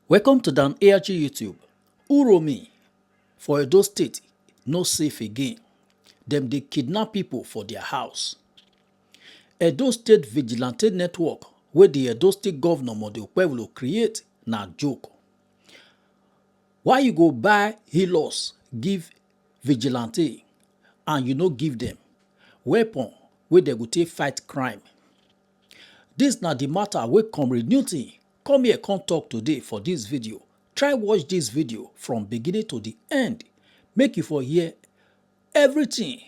Welcome to Dan ARG YouTube. Uromi for Edo State no safe again. Dem dey kidnap people for their house. Edo State Vigilante network wey the Edo State Governor Okpebholo create na joke. Why you go buy healers give vigilante and you no give them weapon wey dem go take fight crime? Dis na the matter wey Comrade Newton come here come talk today for this video. Try watch this video from beginning to the end. Make you for hear everything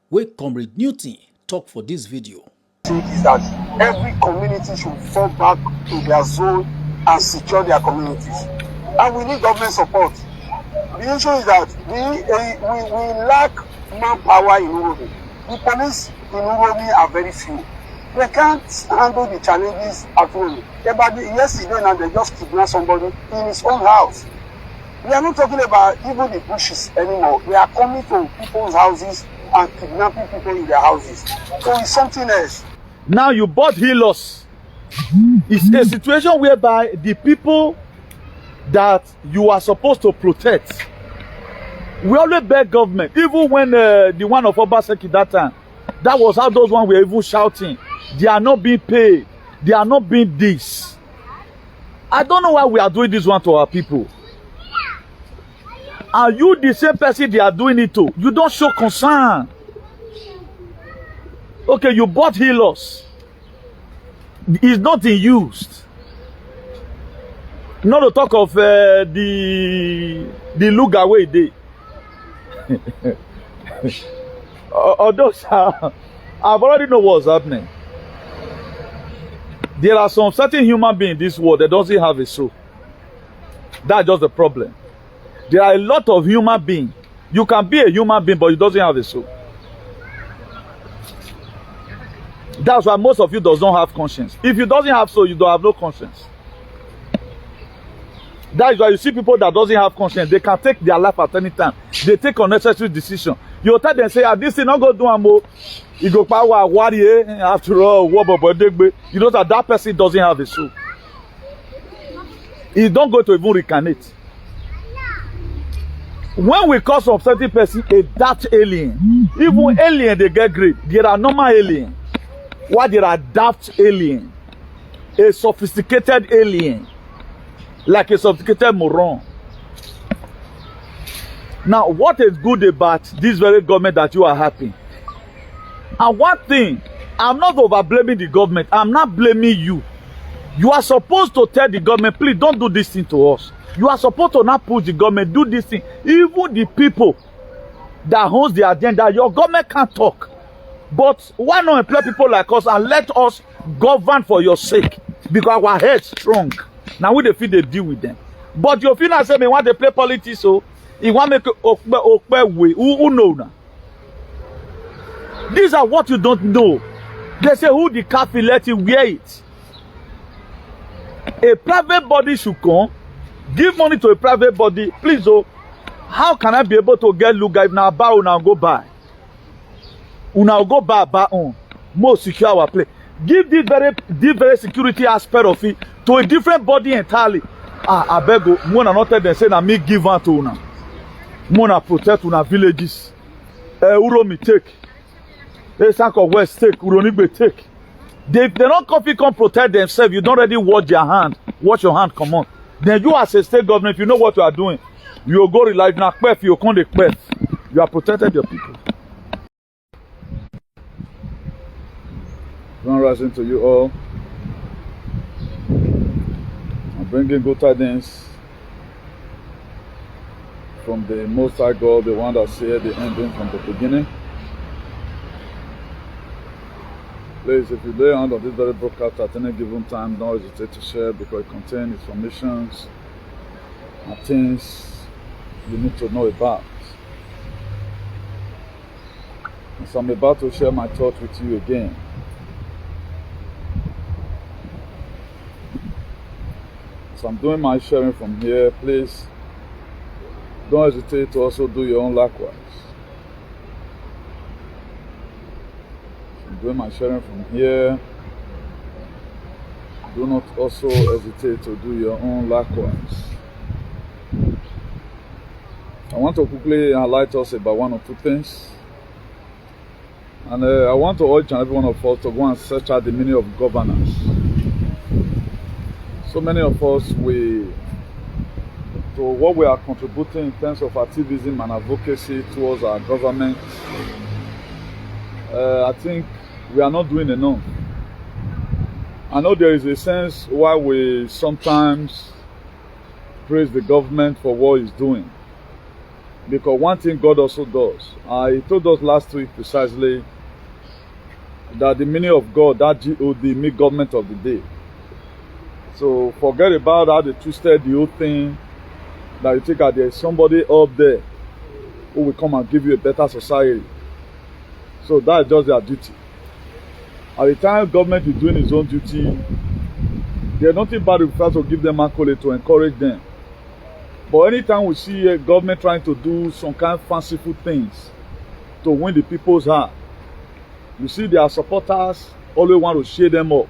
wey Comrade Newton talk for this video. Is that every community should fall back to their zone and secure their communities. And we need government support. The issue is that we lack manpower in Uromi. The police in Uromi are very few. They can't handle the challenges at Uromi. Yesterday now they just kidnapped somebody in his own house. We are not talking about even the bushes anymore. They are coming to people's houses and kidnapping people in their houses. So it's something else. Now you bought healers. It's a situation whereby the people that you are supposed to protect, we always beg government, even when the one of Obaseki that time, that was how those ones were even shouting, they are not being paid, they are not being this. I don't know why we are doing this one to our people. Are you the same person they are doing it to? You don't show concern. Okay, you bought healers. It's not in used. Not to talk of the Luga way they. Although I've already know what's happening. There are some certain human beings in this world that doesn't have a soul. That's just the problem. There are a lot of human beings. You can be a human being, but you doesn't have a soul. That's why most of you does not have conscience. If you doesn't have soul, you don't have no conscience. That is why you see people that doesn't have conscience. They can take their life at any time. They take unnecessary decision. You tell them say, this thing not go do more. You go power warrior after all. You know that person doesn't have a soul. He don't go to even reincarnate. When we call some certain person a daft alien, even alien they get great. There are normal alien. Why there are daft alien? A sophisticated alien. Like a sophisticated moron. Now, what is good about this very government that you are happy? And one thing, I'm not over blaming the government. I'm not blaming you. You are supposed to tell the government, please don't do this thing to us. You are supposed to not push the government, do this thing. Even the people that owns the agenda, your government can't talk. But why not employ people like us and let us govern for your sake? Because our head's strong. Now we feel they deal with them. But you feel like say, want to play politics, so you want to make Okpebholo who know now? These are what you don't know. They say who the cat will let you wear it. A private body should come, give money to a private body. Please, oh, how can I be able to get Luga if now buy or now go buy? Una go buy on more secure our place. Give this very security aspect of it to a different body entirely. I beg you, Mona not tell them say na me give out to una. Mona protect una villages. Uromi take. Sanko West take. Uronigbe take. They don't come protect themselves. You don't already wash your hand. Wash your hand, come on. Then you as a state government, if you know what you are doing, you go rely na kpef, you come the kpef. You are protected your people. Grand rising to you all. I'm bringing good tidings from the Most High God, the one that said the ending from the beginning. Please, if you lay hand on this very broadcast at any given time, don't hesitate to share because it contains information and things you need to know about. And so I'm about to share my thoughts with you again. So I'm doing my sharing from here. Please don't hesitate to also do your own likewise. So I'm doing my sharing from here. do not also hesitate to do your own likewise. I want to quickly highlight us about one or two things. And I want to urge every one of us to go and search out the meaning of governance. So many of us, to what we are contributing in terms of activism and advocacy towards our government, I think we are not doing enough. I know there is a sense why we sometimes praise the government for what it's doing. Because one thing God also does, He told us last week precisely that the meaning of God, that G-O-D, means government of the day. So forget about how they twisted the whole thing, that you think that there is somebody up there who will come and give you a better society. So that is just their duty. At the time government is doing its own duty, there's nothing bad if we have to give them accolade to encourage them. But anytime we see a government trying to do some kind of fanciful things to win the people's heart, you see their supporters always want to shade them up.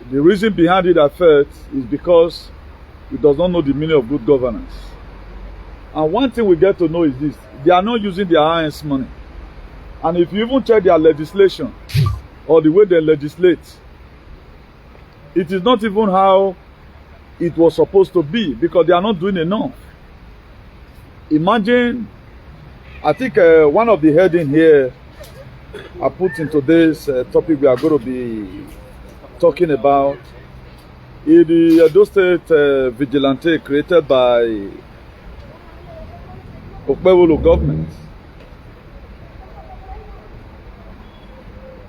The reason behind it, I felt, is because it does not know the meaning of good governance. And one thing we get to know is this: they are not using their hands money. And if you even check their legislation or the way they legislate, it is not even how it was supposed to be, because they are not doing enough. Imagine, I think one of the heading here I put in today's topic we are going to be talking about is the Edo State Vigilante created by Okpebholo government.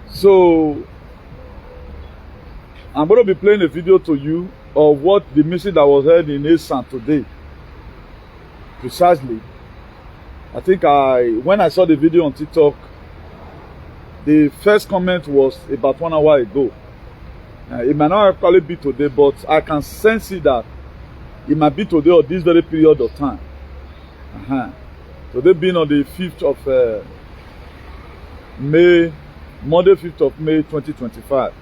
So I'm going to be playing a video to you of what the message that was heard in Esan today. Precisely. I think when I saw the video on TikTok, the first comment was about 1 hour ago. It might not actually be today, but I can sense it that it might be today or this very period of time. Today being on the 5th of May, Monday 5th of May 2025.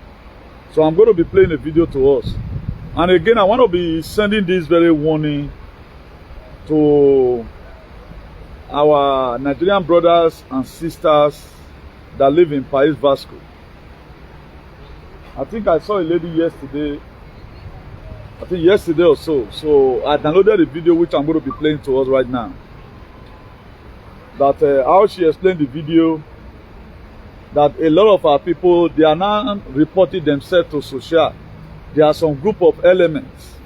So I'm going to be playing a video to us. And again, I want to be sending this very warning to our Nigerian brothers and sisters that live in País Vasco. I think I saw a lady yesterday, I think yesterday or so. So I downloaded a video which I'm going to be playing to us right now. That how she explained the video, that a lot of our people, they are now reporting themselves to social. There are some group of elements.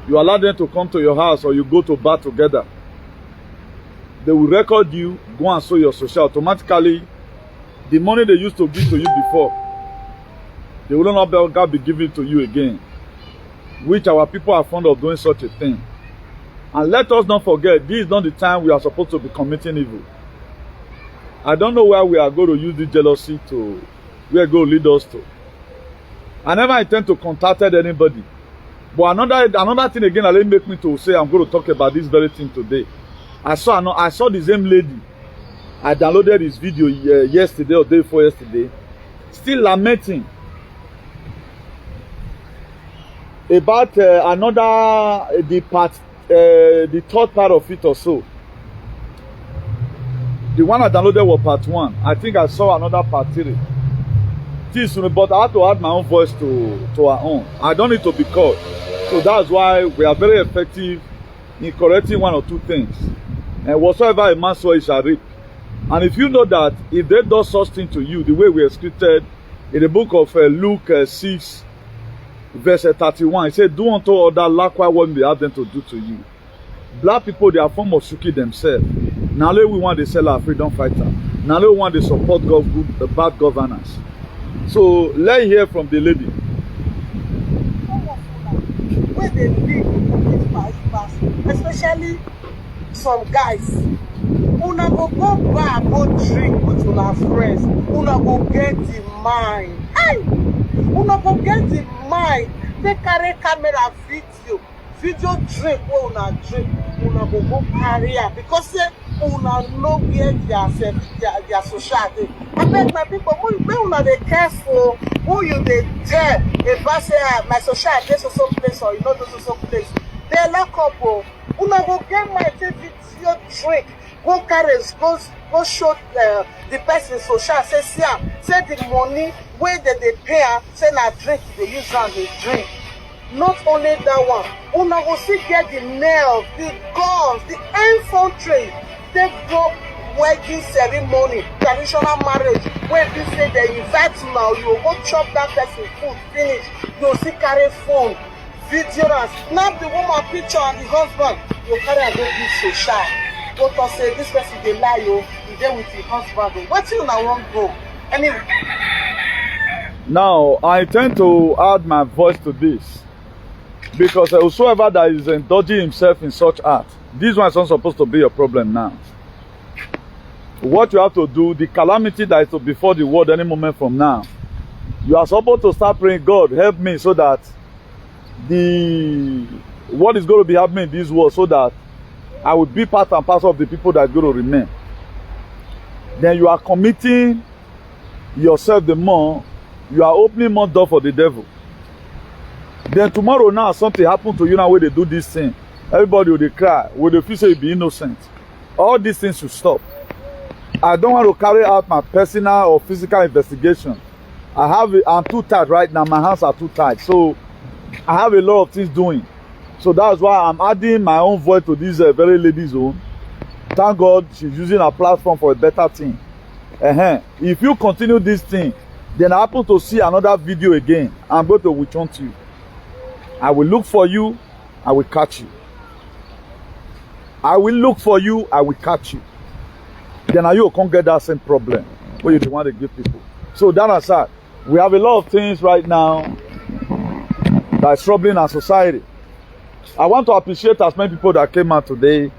You allow them to come to your house or you go to bar together. They will record you, go and show your social. Automatically, the money they used to give to you before, they will not be given to you again. Which our people are fond of doing such a thing. And let us not forget, this is not the time we are supposed to be committing evil. I don't know where we are going to use this jealousy to, where it's going to lead us to. I never intend to contact anybody. But another thing again that make me to say I'm going to talk about this very thing today. I saw the same lady. I downloaded this video yesterday or day before yesterday. Still lamenting about the third part of it or so. The one I downloaded was part 1. I think I saw another part 3. But I had to add my own voice to our own. I don't need to be called. So that's why we are very effective in correcting one or two things. And whatsoever a man sows, he shall reap. And if you know that, if they do such thing to you, the way we are scripted in the book of Luke 6, verse 31, it said, do unto others likewise what we have them to do to you. Black people, they are form of shuki themselves. Now we want to sell our freedom fighter. Now we want to support bad governance. So let's hear from the lady. Where they live in this especially some guys. Una go bar, go drink with una friends. Una go get the mind. Hey! Una go get the mind. They carry camera video drink wey una drink. Una go carry am because say una no get their social day. I beg my people, make una dey careful. who you dey tell about say my social dey so place or you no dey so place, dey lock up o. Una go get my take video drink, go carry go show the person social say see am, say the money wey dem dey pay am say na drink dey use am dey drink. Not only that one, una go still get the nails, the guns, the infantry. They go wedding ceremony, traditional marriage, where they say they invite you now, you go chop that person food, finish. You still carry phone, video and snap the woman picture and the husband. You carry and go give social. Go to say this person dey lie you, you dey with your husband. What you now won't go? Anyway. Now I intend to add my voice to this. Because whosoever that is indulging himself in such art, this one is not supposed to be your problem now. What you have to do, the calamity that is to befall the world any moment from now, you are supposed to start praying, God, help me so that what is going to be happening in this world, so that I will be part and parcel of the people that are going to remain. Then you are committing yourself the more, you are opening more door for the devil. Then tomorrow now something happen to you now where they do this thing. Everybody will cry, will they feel say you be innocent. All these things should stop. I don't want to carry out my personal or physical investigation. I'm too tired right now, my hands are too tired. So I have a lot of things doing. So that's why I'm adding my own voice to this very lady's own. Thank God she's using her platform for a better thing. If you continue this thing, then I happen to see another video again, I'm going to witch hunt you. I will look for you, I will catch you. I will look for you, I will catch you. Then you can't get that same problem where you want to give people. So that aside, we have a lot of things right now that is troubling our society. I want to appreciate as many people that came out today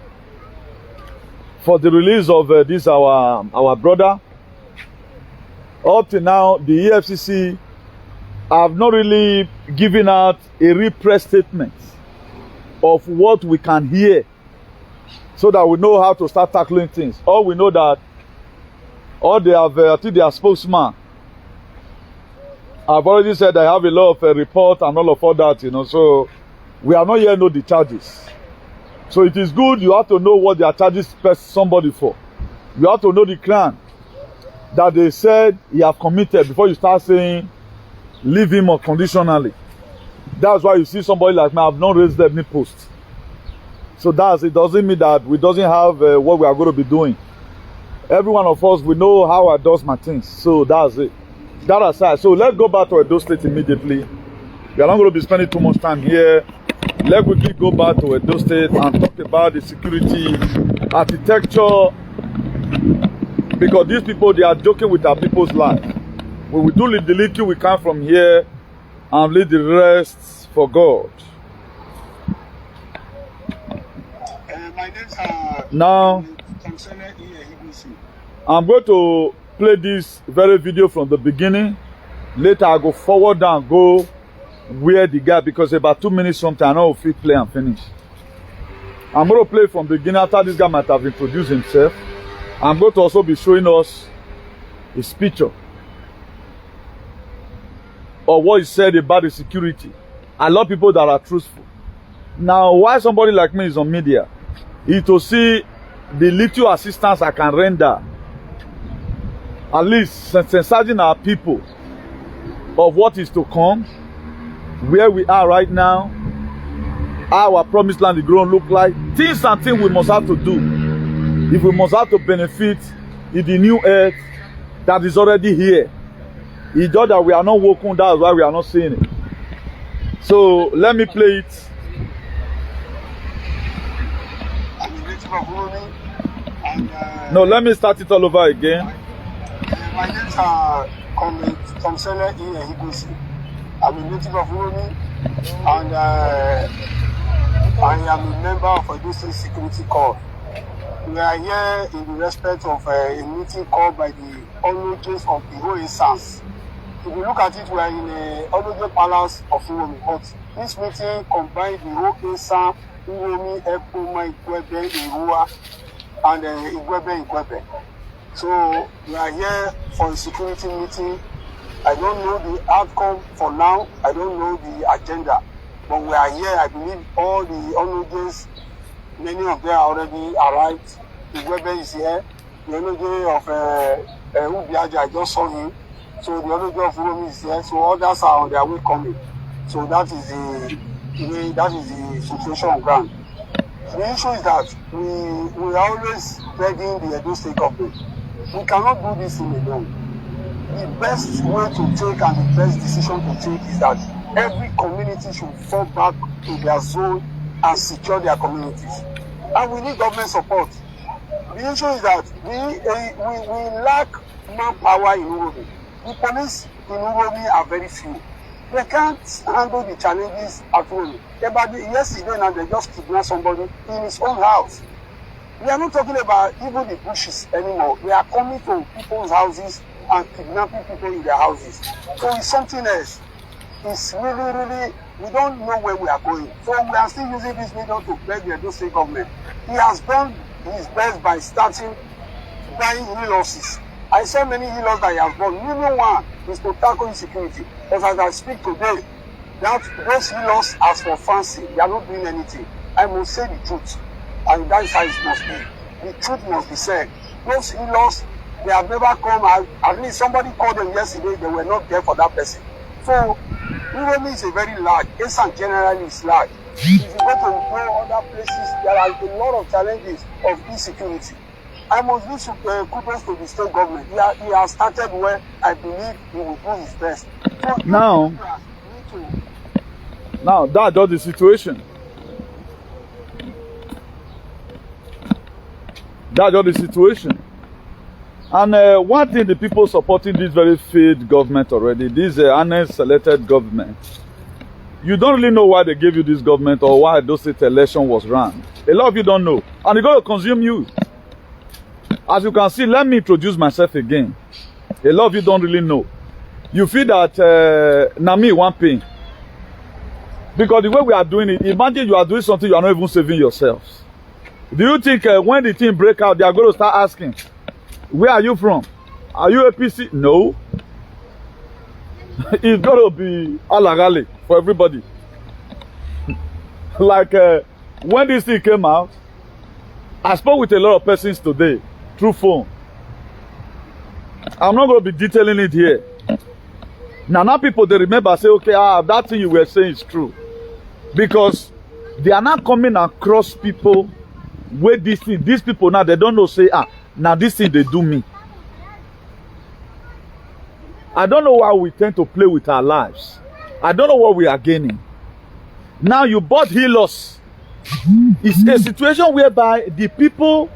for the release of this our brother. Up to now, the EFCC have not really given out a real press statement of what we can hear, so that we know how to start tackling things. All we know that they have, I think their spokesman I've already said I have a lot of report and all of all that, you know, so we are not yet know the charges. So it is good, you have to know what they are charging somebody for. You have to know the crime that they said he have committed before you start saying leave him unconditionally. That's why you see somebody like me, I have not raised any post. So it doesn't mean that we doesn't have what we are going to be doing. Every one of us, we know how I does my things. So that's it. That aside, so let's go back to Edo State immediately. We are not going to be spending too much time here. Let's quickly go back to Edo State and talk about the security, architecture, because these people, they are joking with our people's life. We will do the little we can from here and leave the rest for God. My name's now, I'm going to play this very video from the beginning. Later, I go forward and go where the guy, because about 2 minutes something, I know if we play and finish. I'm going to play from the beginning after this guy might have introduced himself. I'm going to also be showing us his picture or what he said about the security. I love people that are truthful. Now, why somebody like me is on media is to see the little assistance I can render, at least sensitizing our people of what is to come, where we are right now, how our promised land is going to look like, things and things we must have to do if we must have to benefit in the new earth that is already here. It's just that we are not working, that's why we are not seeing it. So let me play it. No, let me start it all over again. My name is Commissioner Edo State. I'm a native of Uromi, and I am a member of Edo State Security Corps. We are here in the respect of a meeting called by the Ologes of the whole Essence. If you look at it, we are in the Ologe Palace of Uromi, but this meeting combines the whole Essence, Uromi, Ekpoma, Ikwebe, Irua, and Ikwebe. So we are here for a security meeting I don't know the outcome for now. I don't know the agenda. But we are here. I believe all the honorables, many of them are already arrived. The Weber is here. The honorable of Ubiaja, I just saw him. So the honorable of Uromi is here. So others are on their way coming. So that is the situation on ground. The issue is that we are always begging the Edo State government. We cannot do this thing alone. The best way to take and the best decision to take is that every community should fall back to their zone and secure their communities. And we need government support. The issue is that we lack manpower in Uromi. The police in Uromi are very few. They can't handle the challenges at Uromi. Yesterday now they just kidnapped somebody in his own house. We are not talking about even the bushes anymore. They are coming to people's houses and kidnapping people in their houses. So it's something else. It's really, we don't know where we are going. So we are still using this medium to beg the Edo State government. He has done his best by starting buying e-losses. I saw many e-losses that he has bought. Minimum one is to tackle insecurity. But as I speak today, those e-losses, as for fancy, they are not doing anything. I must say the truth. And that is how it must be. The truth must be said. Those e-losses, they have never come out. At least somebody called them yesterday, they were not there for that person. So, Uromi is a very large. Esan generally is large. If you go to other places, there are a lot of challenges of insecurity. I must give kudos to the state government. He has started where I believe he will do his best. So now that's just the situation. That's just the situation. And one thing the people supporting this very failed government already, this honest selected government, you don't really know why they gave you this government or why those state election was run. A lot of you don't know. And it's going to consume you. As you can see, let me introduce myself again. A lot of you don't really know. You feel that Nami one pain. Because the way we are doing it, imagine you are doing something you are not even saving yourselves. Do you think when the thing break out, they are going to start asking, where are you from? Are you a PC? No. It's going to be alagale for everybody. Like when this thing came out, I spoke with a lot of persons today through phone. I'm not going to be detailing it here. Now people, they remember, say, okay, that thing you were saying is true. Because they are not coming across people where this thing, these people now, they don't know, say, now this thing they do me. I don't know why we tend to play with our lives. I don't know what we are gaining. Now you bought healers. It's a situation whereby the people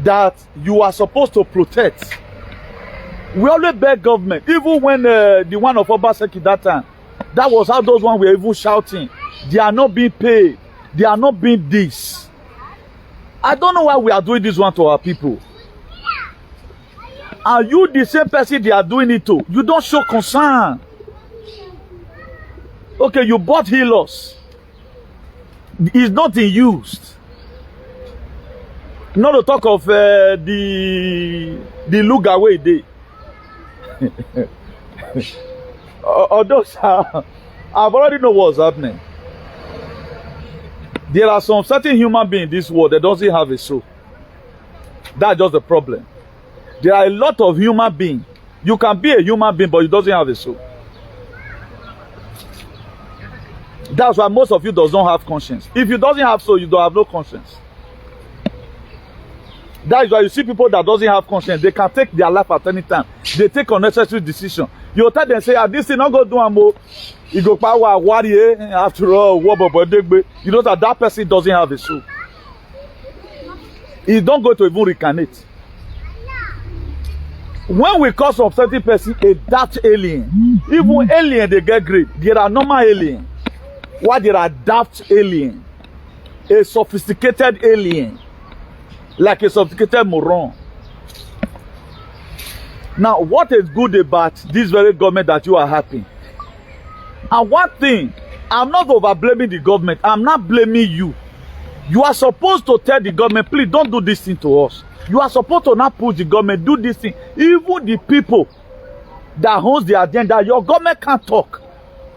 that you are supposed to protect, we always beg government. Even when the one of Obaseki that time, that was how those ones were even shouting. They are not being paid. They are not being this. I don't know why we are doing this one to our people. Are you the same person they are doing it to? You don't show concern. Okay, you bought healers. It's not in use. Not to talk of the look away day. Although I've already know what's happening. There are some certain human beings in this world that doesn't have a soul. That's just the problem. There are a lot of human beings. You can be a human being, but you doesn't have a soul. That's why most of you does not have conscience. If you doesn't have soul, you don't have no conscience. That is why you see people that doesn't have conscience. They can take their life at any time. They take unnecessary decision. You tell them, say, this thing not go do more. You go power warrior after all. You know that person doesn't have a soul. He don't go to even reincarnate. When we call some certain person a dark alien, even alien they get great. There are normal alien. Why there are daft alien? A sophisticated alien. Like a sophisticated moron. Now, what is good about this very government that you are happy? And one thing, I'm not over blaming the government. I'm not blaming you. You are supposed to tell the government, please don't do this thing to us. You are supposed to not push the government, do this thing. Even the people that owns the agenda, your government can't talk.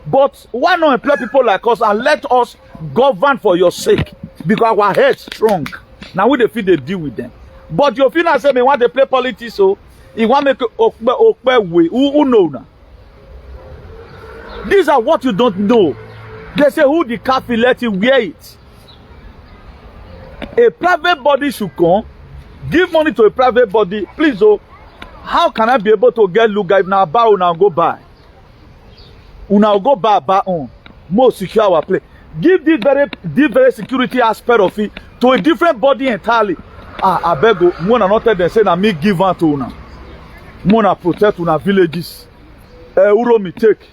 But why not employ people like us and let us govern for your sake? Because our head's strong. Now we feel they deal with them. But your final say, me want to play politics, so you want to make Okpebholo. Who know now? These are what you don't know. They say who the calf will let you wear it. A private body should come, give money to a private body. Please, oh, how can I be able to get look if now buy una go buy? Una go buy on more secure our place. Give this very security aspect of it to a different body entirely. I beg you, Mona not tell them say na me give one to una. Mona protect una villages. Uromi take.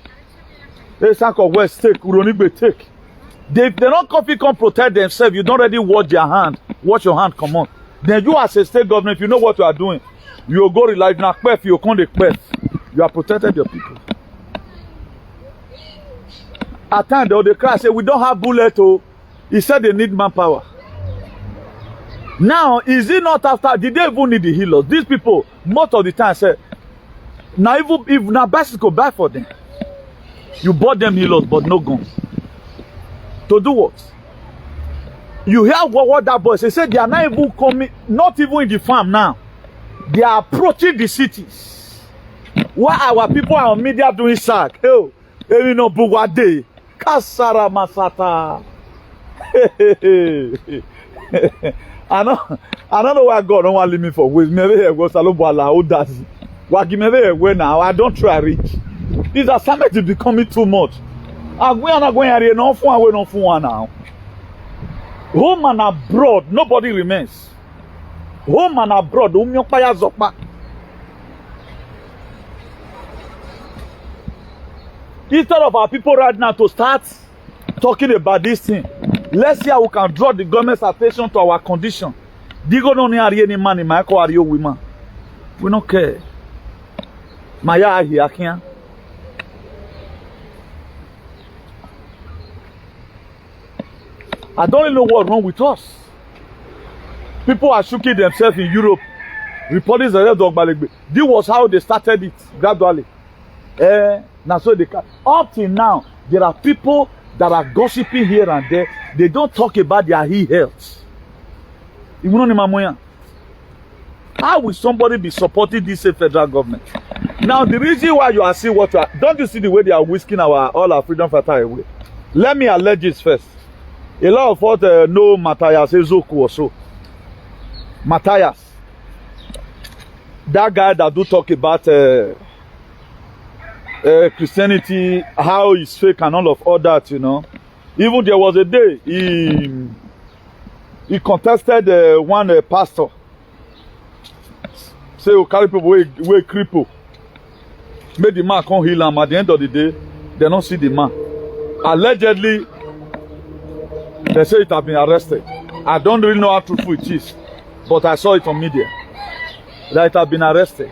Sanko West take. Uromi It take. They don't come protect themselves. You don't already wash their hand. Wash your hand, come on. Then you as a state government, you know what you are doing. You go rely na kpef, you come the kpef. You have protected your people. At times they cry say we don't have bullet. Oh, he said they need manpower. Now is it not after? Did they even need the healers? These people most of the time say, now even if na bicycle buy for them, you bought them healers but no gun. To do what? You hear what that boy say they are not even coming, not even in the farm now. They are approaching the cities. Why our people are on media doing sack? Oh, you know, Buwade, Kasara Masata. I don't know why God don't want to leave me for ways. Maybe he goes Salobala, who does it? Wagi maybe away now. I don't try reach. These assignments is becoming too much. I'm going to no fun now. Home and abroad, nobody remains. Home and abroad, instead of our people right now to start talking about this thing, let's see how we can draw the government's attention to our condition. Digo no ni ari any man in my car ari women. We don't care. Maya here akia. I don't really know what's wrong with us. People are shooking themselves in Europe. Reporting the dog balegbe. This was how they started it gradually. Now so they can. Up till now, there are people that are gossiping here and there. They don't talk about their health. How will somebody be supporting this federal government? Now the reason why you are seeing what you are, don't you see the way they are whisking all our freedom fighter away? Let me allege this first. A lot of us know Matthias Ezoku or so. Matthias, that guy that do talk about Christianity, how it's fake and all of all that, you know. Even there was a day he contested one pastor. Say, "Oh, carry people way cripple." Made the man come heal him. At the end of the day, they don't see the man. Allegedly, they say it has been arrested. I don't really know how truthful it is, but I saw it on media that it has been arrested.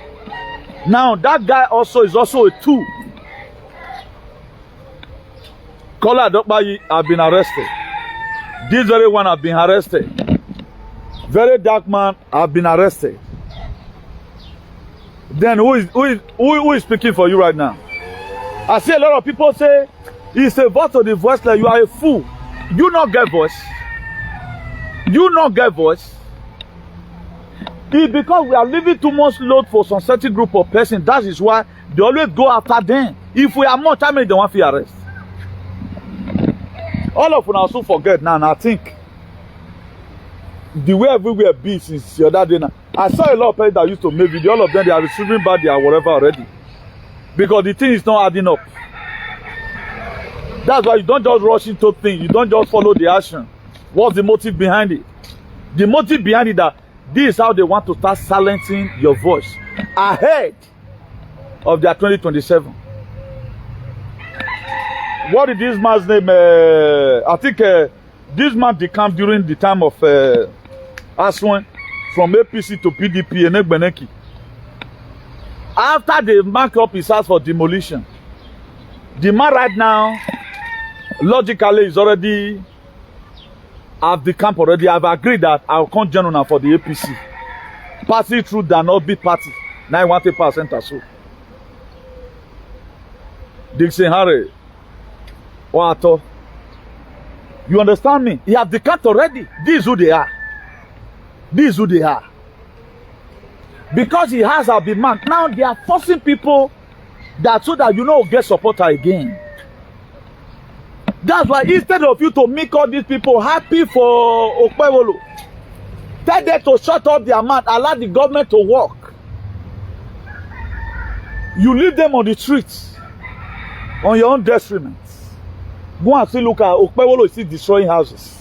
Now that guy also is also a tool. Kola Dokbayi have been arrested. This very one have been arrested. Very dark man have been arrested. Then who is speaking for you right now? I see a lot of people say it's a voice of the voiceless. You are a fool. You not get voice. You not get voice. It's because we are leaving too much load for some certain group of persons. That is why they always go after them. If we are more time, they want to arrest. All of us also forget now, and I think the way everywhere be since the other day now. I saw a lot of people that used to make video. All of them, they are receiving bad their whatever already. Because the thing is not adding up. That's why you don't just rush into things. You don't just follow the action. What's the motive behind it? The motive behind it that this is how they want to start silencing your voice ahead of their 2027. What is this man's name? I think this man decamped during the time of Aswan from APC to PDP and Egbeneki. After they mark up his house for demolition, the man right now, logically, is already have the camp already. I've agreed that I'll come join for the APC. Party through than not be party. 91% or so. Dixon Harry, Wato. You understand me? He have the cat already. This is who they are. This is who they are. Because he has a demand. Now they are forcing people that so that you know get supporter again. That's why instead of you to make all these people happy for Okpebholo, tell them to shut up their mouth, allow the government to work. You leave them on the streets on your own detriment. Go and see, look at Okpebholo is still destroying houses.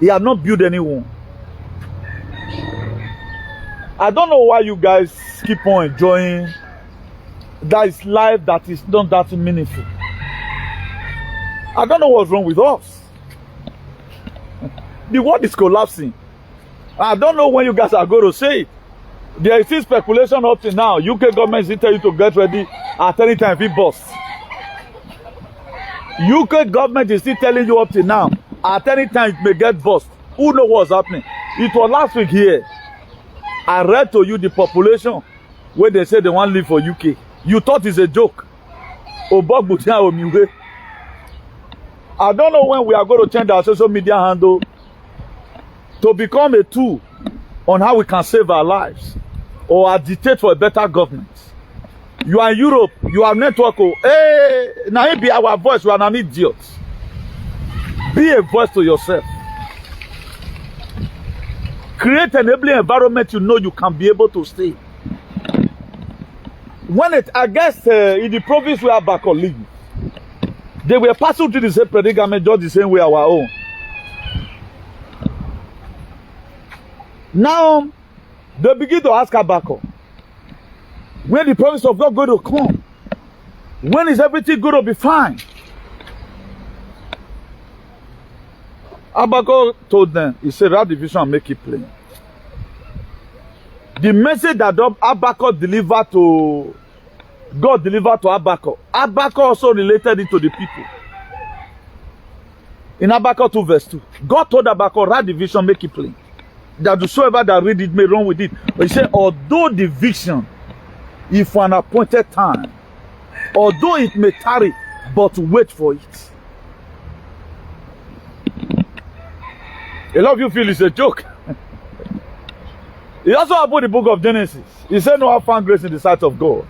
He has not built anyone. I don't know why you guys keep on enjoying that is life that is not that meaningful. I don't know what's wrong with us. The world is collapsing. I don't know when you guys are going to say it. There is still speculation up to now. UK government is telling you to get ready at any time if it busts. UK government is still telling you up to now at any time it may get bust. Who knows what's happening? It was last week here. I read to you the population where they say they want to live for UK. You thought it's a joke. I don't know when we are going to change our social media handle to become a tool on how we can save our lives or agitate for a better government. You are in Europe, you are network. Hey, now it be our voice, we are an idiot. Be a voice to yourself. Create an enabling environment you know you can be able to stay. When it, I guess, in the province where Abako live, they were passing through the same predicament just the same way our own. Now, they begin to ask Abako, when the promise of God going to come? When is everything going to be fine? Abako told them, he said, that division and make it plain. The message that Abako delivered to, God delivered to Abako, Abako also related it to the people. In Abako 2 verse 2, God told Abako, that division make it plain. That whosoever that read it may run with it. But he said, although the vision, if for an appointed time, although it may tarry, but wait for it. A lot of you feel it's a joke. He also about the book of Genesis. He said Noah found grace in the sight of God.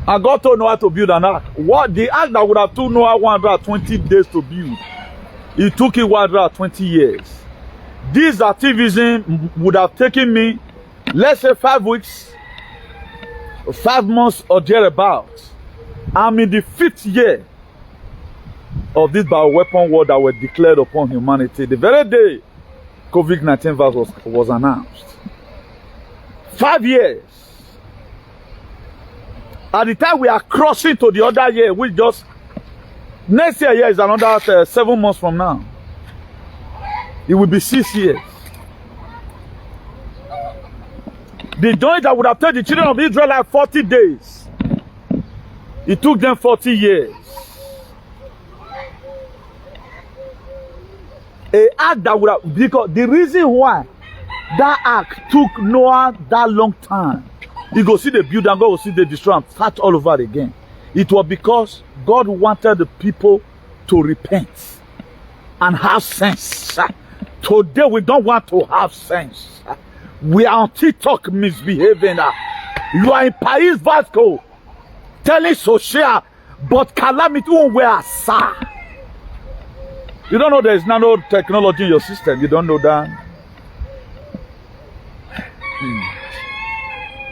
And God told Noah to build an ark. What the ark that would have took Noah 120 days to build, it took him 120 years. This activism would have taken me, let's say 5 weeks, 5 months or thereabouts. I'm in the 5th year of this bioweapon war that were declared upon humanity. The very day COVID-19 virus was announced. 5 years. At the time we are crossing to the other year, we just, next year is another 7 months from now. It will be 6 years. The journey that would have taken the children of Israel like 40 days. It took them 40 years. An act that would have, because the reason why that act took Noah that long time, he go see the build and God will see the destroy and start all over again. It was because God wanted the people to repent and have sense. Today we don't want to have sense. We are on TikTok misbehaving. You are in Paris Vasco telling social, but calamity won't wear a sa. You don't know there is nanotechnology in your system. You don't know that.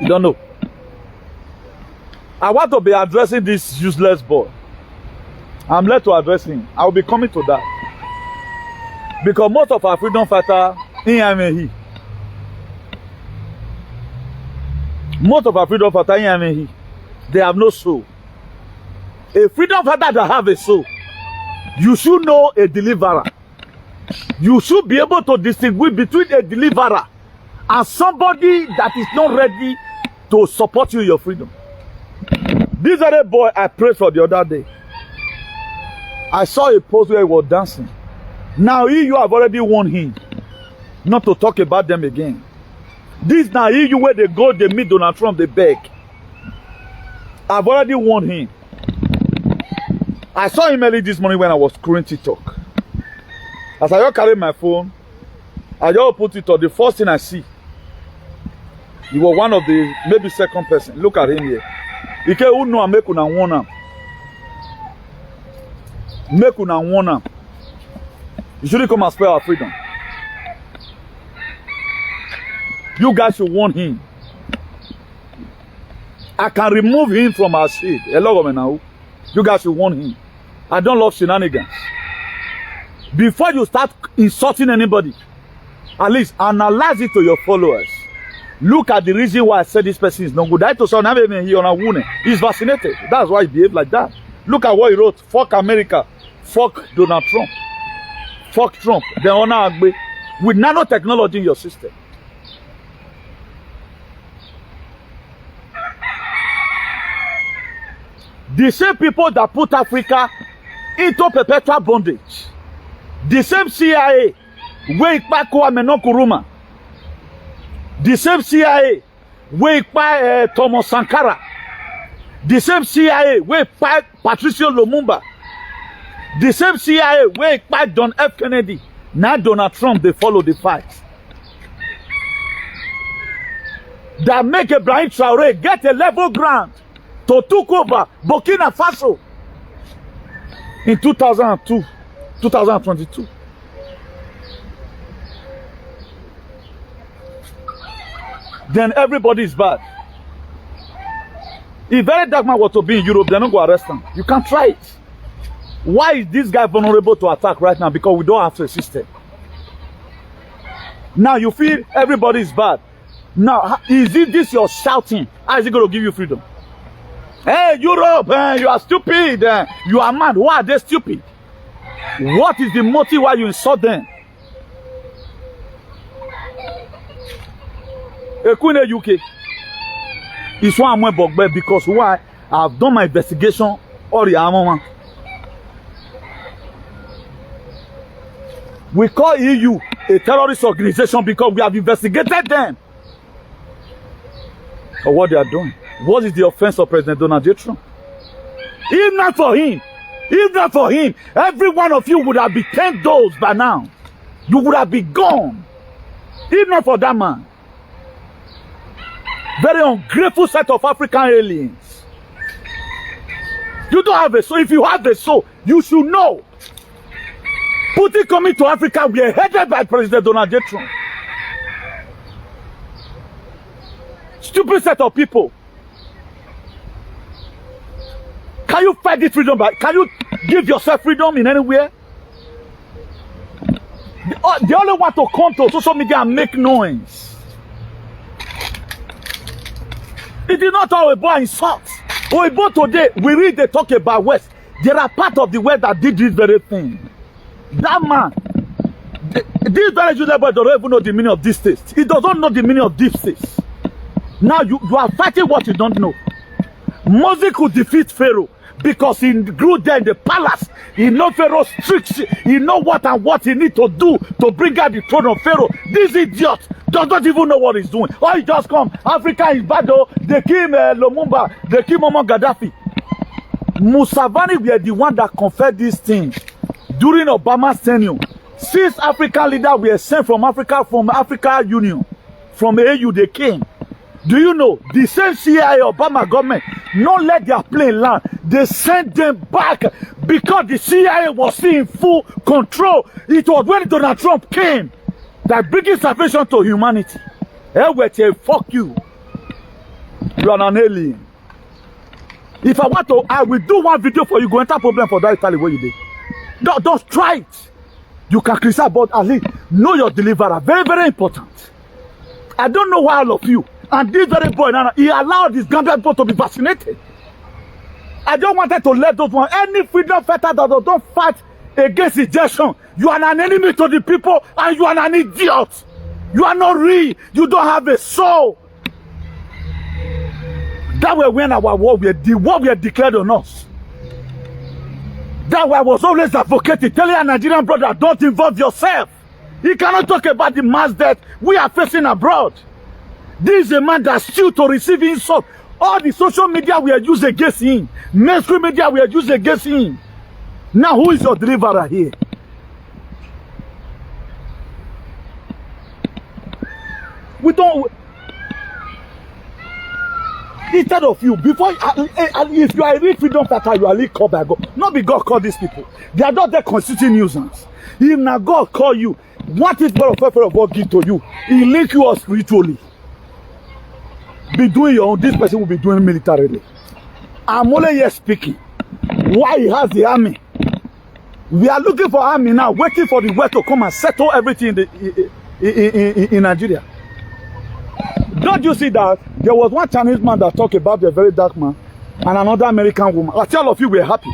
You don't know. I want to be addressing this useless boy. I'm led to address him. I will be coming to that. Because most of our freedom fighters, most of our freedom fighters, they have no soul. A freedom fighter that have a soul, you should know a deliverer. You should be able to distinguish between a deliverer and somebody that is not ready to support you in your freedom. This other boy I prayed for the other day, I saw a post where he was dancing. Now you have already warned him not to talk about them again. This now you where they go, they meet Donald Trump, they beg. I've already warned him. I saw him early this morning when I was scrolling TikTok. As I just carried my phone, I just put it on. The first thing I see, you were one of the maybe second person. Look at him here. Ike who know make una warn. Make una warn. You shouldn't come and spare our freedom. You guys should warn him. I can remove him from our shade. Hello, now. You guys should warn him. I don't love shenanigans. Before you start insulting anybody, at least analyze it to your followers. Look at the reason why I said this person is not good. He's vaccinated. That's why he behaved like that. Look at what he wrote. Fuck America. Fuck Donald Trump. Fuck Trump. Then honor Agbe. With nanotechnology in your system. The same people that put Africa into perpetual bondage. The same CIA wey ipa Kwame Nkrumah. The same CIA wey ipa Thomas Sankara. The same CIA wey ipa Patricio Lumumba. The same CIA wey ipa John F. Kennedy. Now Donald Trump, they follow the fight. That make Ibrahim Traoré get a level ground to took over Burkina Faso in 2022. Then everybody is bad. If very dark man were to be in Europe, they're not going to arrest him. You can't try it. Why is this guy vulnerable to attack right now? Because we don't have a system. Now you feel everybody is bad. Now, is it this you're shouting? How is it going to give you freedom? Hey, Europe, you are stupid. You are mad. Why are they stupid? What is the motive why you insult them? Ekune UK is one more bugbear because why? I've done my investigation or the armor. We call EU a terrorist organization because we have investigated them or what they are doing. What is the offense of President Donald J. Trump? If not for him, every one of you would have been 10 doses by now. You would have been gone. If not for that man. Very ungrateful set of African aliens. You don't have a soul. If you have a soul, you should know. Putin coming to Africa, we are headed by President Donald J. Trump. Stupid set of people. Can you fight this freedom back? Can you give yourself freedom in anywhere? They only want to come to social media and make noise. It is not all about insults. But today, we read they talk about West. There are part of the West that did this very thing. That man, this very junior boy doesn't even know the meaning of this taste. He doesn't know the meaning of this taste. Now you are fighting what you don't know. Moses could defeat Pharaoh because he grew there in the palace. He know Pharaoh's tricks. He know what and what he need to do to bring out the throne of Pharaoh. This idiot does not even know what he's doing. Or he just come. Africa is bad though. They kill Lumumba. They kill Muammar Gaddafi. Museveni were the one that conferred these things during Obama's tenure. 6 African leaders were sent from Africa, from Africa Union, from AU. They came. Do you know the same CIA Obama government not let their plane land? They sent them back because the CIA was in full control. It was when Donald Trump came that bringing salvation to humanity. Fuck you. You are an alien. If I want to, I will do one video for you. Go enter problem for that Italy where you did. Don't try it. You can criticize, but at least know your deliverer. Very, very important. I don't know why all of you. And this very boy, he allowed these Gambian people to be vaccinated. I don't want to let those one, any freedom fighter that don't fight against injection. You are an enemy to the people and you are an idiot. You are not real. You don't have a soul. That way when our war, the war we had declared on us. That way I was always advocating, telling a Nigerian brother, don't involve yourself. You cannot talk about the mass death we are facing abroad. This is a man that still to receive insult. All the social media we are using against him. Mainstream media we are using against him. Now, who is your deliverer here? We don't. Instead of you, before if you are a real freedom fighter, you are really called by God. Not be God call these people. They are not there constituting nuisance. If now God call you, what is God of God give to you? He link you up spiritually. Be doing your own. This person will be doing militarily. I'm only here speaking. Why he has the army? We are looking for army now, waiting for the West to come and settle everything in Nigeria. Don't you see that there was one Chinese man that talked about the very dark man and another American woman? I tell all of you, we're happy.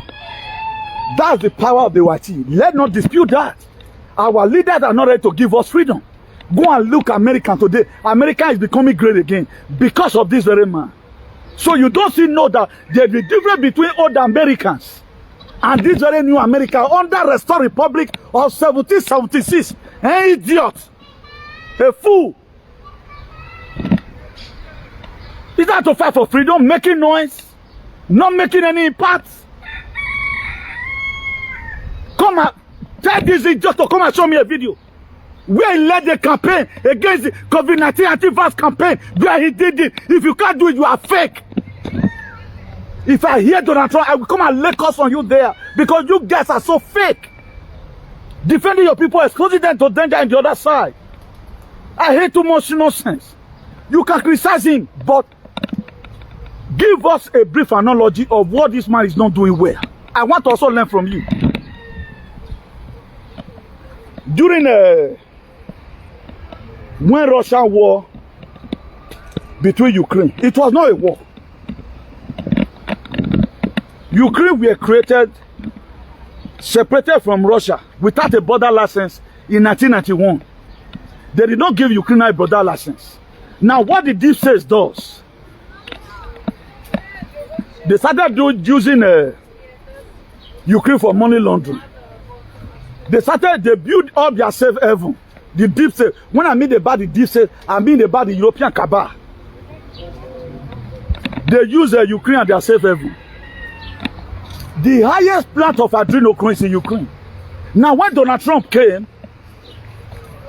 That's the power of the YT. Let's not dispute that. Our leaders are not ready to give us freedom. Go and look American today. America is becoming great again because of this very man. So you don't see know that there's a difference between old Americans and this very new America under Restore Republic of 1776. An idiot. A fool. Is that to fight for freedom, making noise, not making any impact? Come and tell this idiot to come and show me a video where he led the campaign against the COVID-19 anti-vax campaign, where he did it. If you can't do it, you are fake. If I hear Donald Trump, I will come and lay curse on you there because you guys are so fake. Defending your people, exposing them to danger on the other side. I hate too much nonsense. You can criticize him, but give us a brief analogy of what this man is not doing well. I want to also learn from you. During when Russia war between Ukraine, it was not a war. Ukraine were created, separated from Russia without a border license in 1991. They did not give Ukraine a border license. Now, what the deep state does, they started using Ukraine for money laundering. They built up their safe haven. The deep state. When I mean about the deep state, I mean about the European cabal. They use Ukraine and their safe haven. The highest plant of adrenochrome is in Ukraine. Now, when Donald Trump came,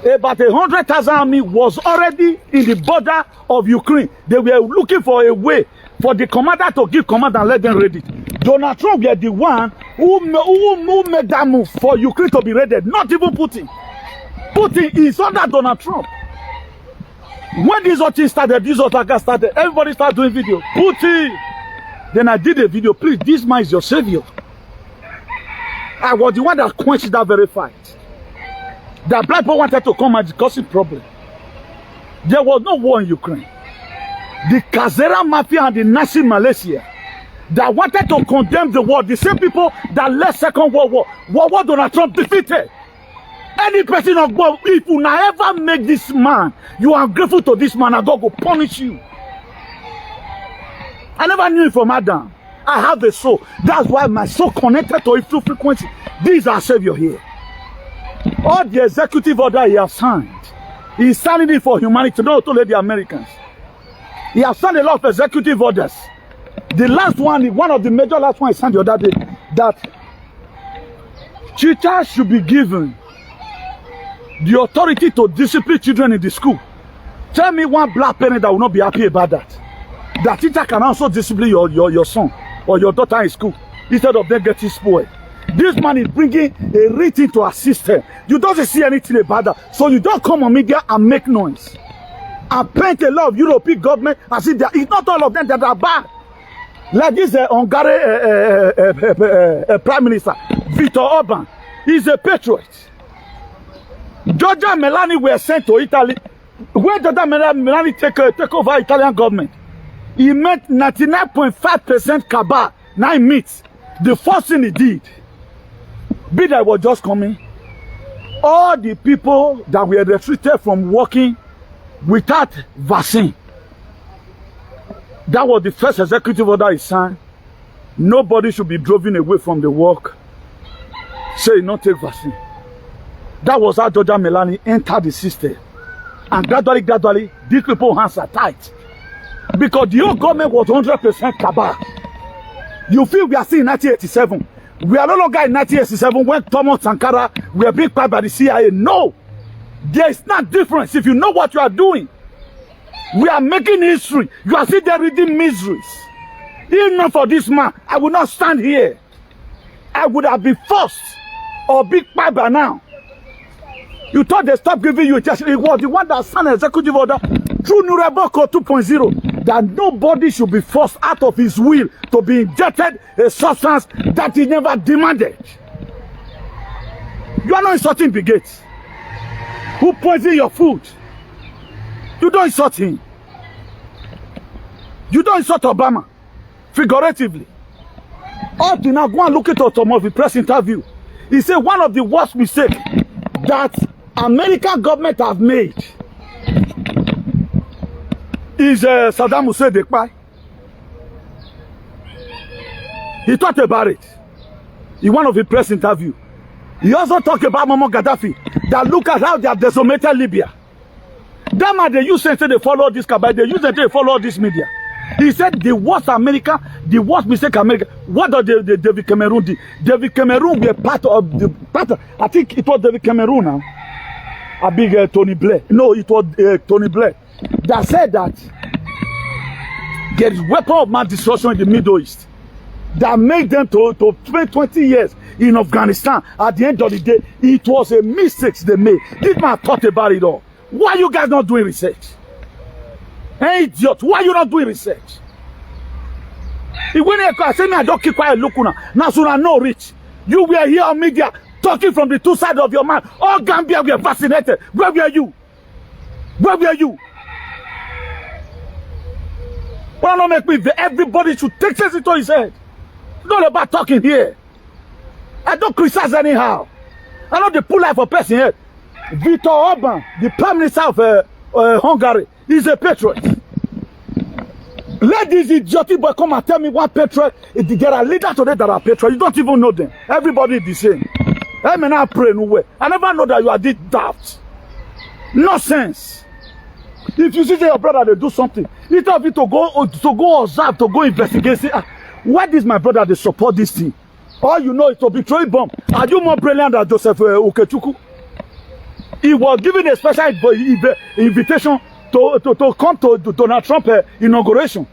about 100,000 army was already in the border of Ukraine. They were looking for a way for the commander to give command and let them raid it. Donald Trump was the one who made that move for Ukraine to be raided, not even Putin. Putin is under Donald Trump. When this whole thing started, this whole started, everybody started doing video. Putin! Then I did a video. Please, this man is your savior. I was the one that quenched that very fight. The black people wanted to come and cause a problem. There was no war in Ukraine. The Kazera Mafia and the Nazi Malaysia that wanted to condemn the war, the same people that led Second World War, what Donald Trump defeated. Any person of God, if you ever make this man, you are grateful to this man, and God will punish you. I never knew it from Adam. I have the soul. That's why my soul connected to it through frequency. This is our Savior here. All the executive order he has signed, he's signing it for humanity, not only the Americans. He has signed a lot of executive orders. The last one, one of the major last one he signed the other day, that teachers should be given the authority to discipline children in the school. Tell me one black parent that will not be happy about that. That teacher can also discipline your son or your daughter in school instead of them getting spoiled. This man is bringing a rating to our system. You don't see anything about that. So you don't come on media and make noise. And paint a lot of European government as if it's not all of them that are bad. Like this Hungary Prime Minister, Viktor Orban, he's a patriot. Giorgia Meloni were sent to Italy. When Giorgia Meloni take over Italian government, he met 99.5% cabal. Now he meets. The first thing he did, be that was just coming, all the people that were restricted from working without vaccine, that was the first executive order he signed. Nobody should be driven away from the work. Say not take vaccine. That was how Giorgia Meloni entered the system. And gradually, these people's hands are tight. Because the old government was 100% cabal. You feel we are seeing 1987. We are no longer in 1987 when Thomas Sankara were being paid by the CIA. No. There is not difference if you know what you are doing. We are making history. You are still there reading miseries. If not for this man, I would not stand here. I would have been forced or big paid by now. You thought they stopped giving you a chance. It was the one that signed an executive order through Nuremberg 2.0 that nobody should be forced out of his will to be injected a substance that he never demanded. You are not insulting Bill Gates, who poisoned your food. You don't insult him. You don't insult Obama, figuratively. Up to now, go and look at some of the press interview. He said one of the worst mistakes that American government have made is Saddam Hussein Dekpai. He talked about it in one of the press interview. He also talked about Muammar Gaddafi, that look at how they have decimated Libya. That man, they use and say they follow this cabal, they use and say they follow this media. He said the worst America, the worst mistake America. What did the David Cameron do? David Cameron were part of the part. I think it was David Cameron now. A big Tony Blair. No, it was Tony Blair that said that there is weapon of mass destruction in the Middle East that made them to spend 20 years in Afghanistan. At the end of the day, it was a mistake they made. This man thought about it all. Why are you guys not doing research? Hey, idiot, why are you not doing research? If when I say me, I don't keep quiet looking now, so I know rich. You were here on media talking from the two sides of your mouth. All Gambia were vaccinated. Where were you? Where were you? Well, not make me. Everybody should take sense into his head. It's not about talking here. I don't criticize anyhow. I know the pull life of person here. Viktor Orban, the Prime Minister of Hungary, is a patriot. Let this idiotic boy come and tell me what patriot. There are leaders today that are patriots. You don't even know them. Everybody is the same. I may not pray no way. I never know that you are this daft. Nonsense. If you see your brother they do something, instead of you to go observe, to go investigate, say, why does my brother they support this thing? All you know is to betray bomb. Are you more brilliant than Joseph Okechukwu? He was given a special invitation to come to Donald Trump inauguration.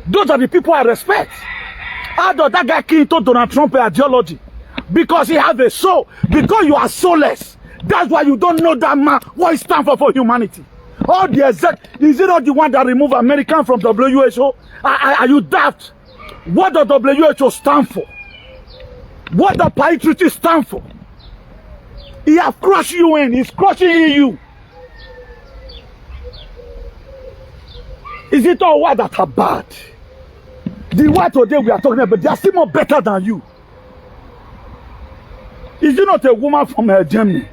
Those are the people I respect. How does that guy key into Donald Trump ideology? Because he has a soul. Because you are soulless. That's why you don't know that man what he stands for humanity. All the is it not the one that removed American from WHO? Are you daft? What does WHO stand for? What does Paris Treaty stand for? He has crushed UN. He's crushing EU. Is it all white that are bad? The white today we are talking about, they are still more better than you. Is it not a woman from Germany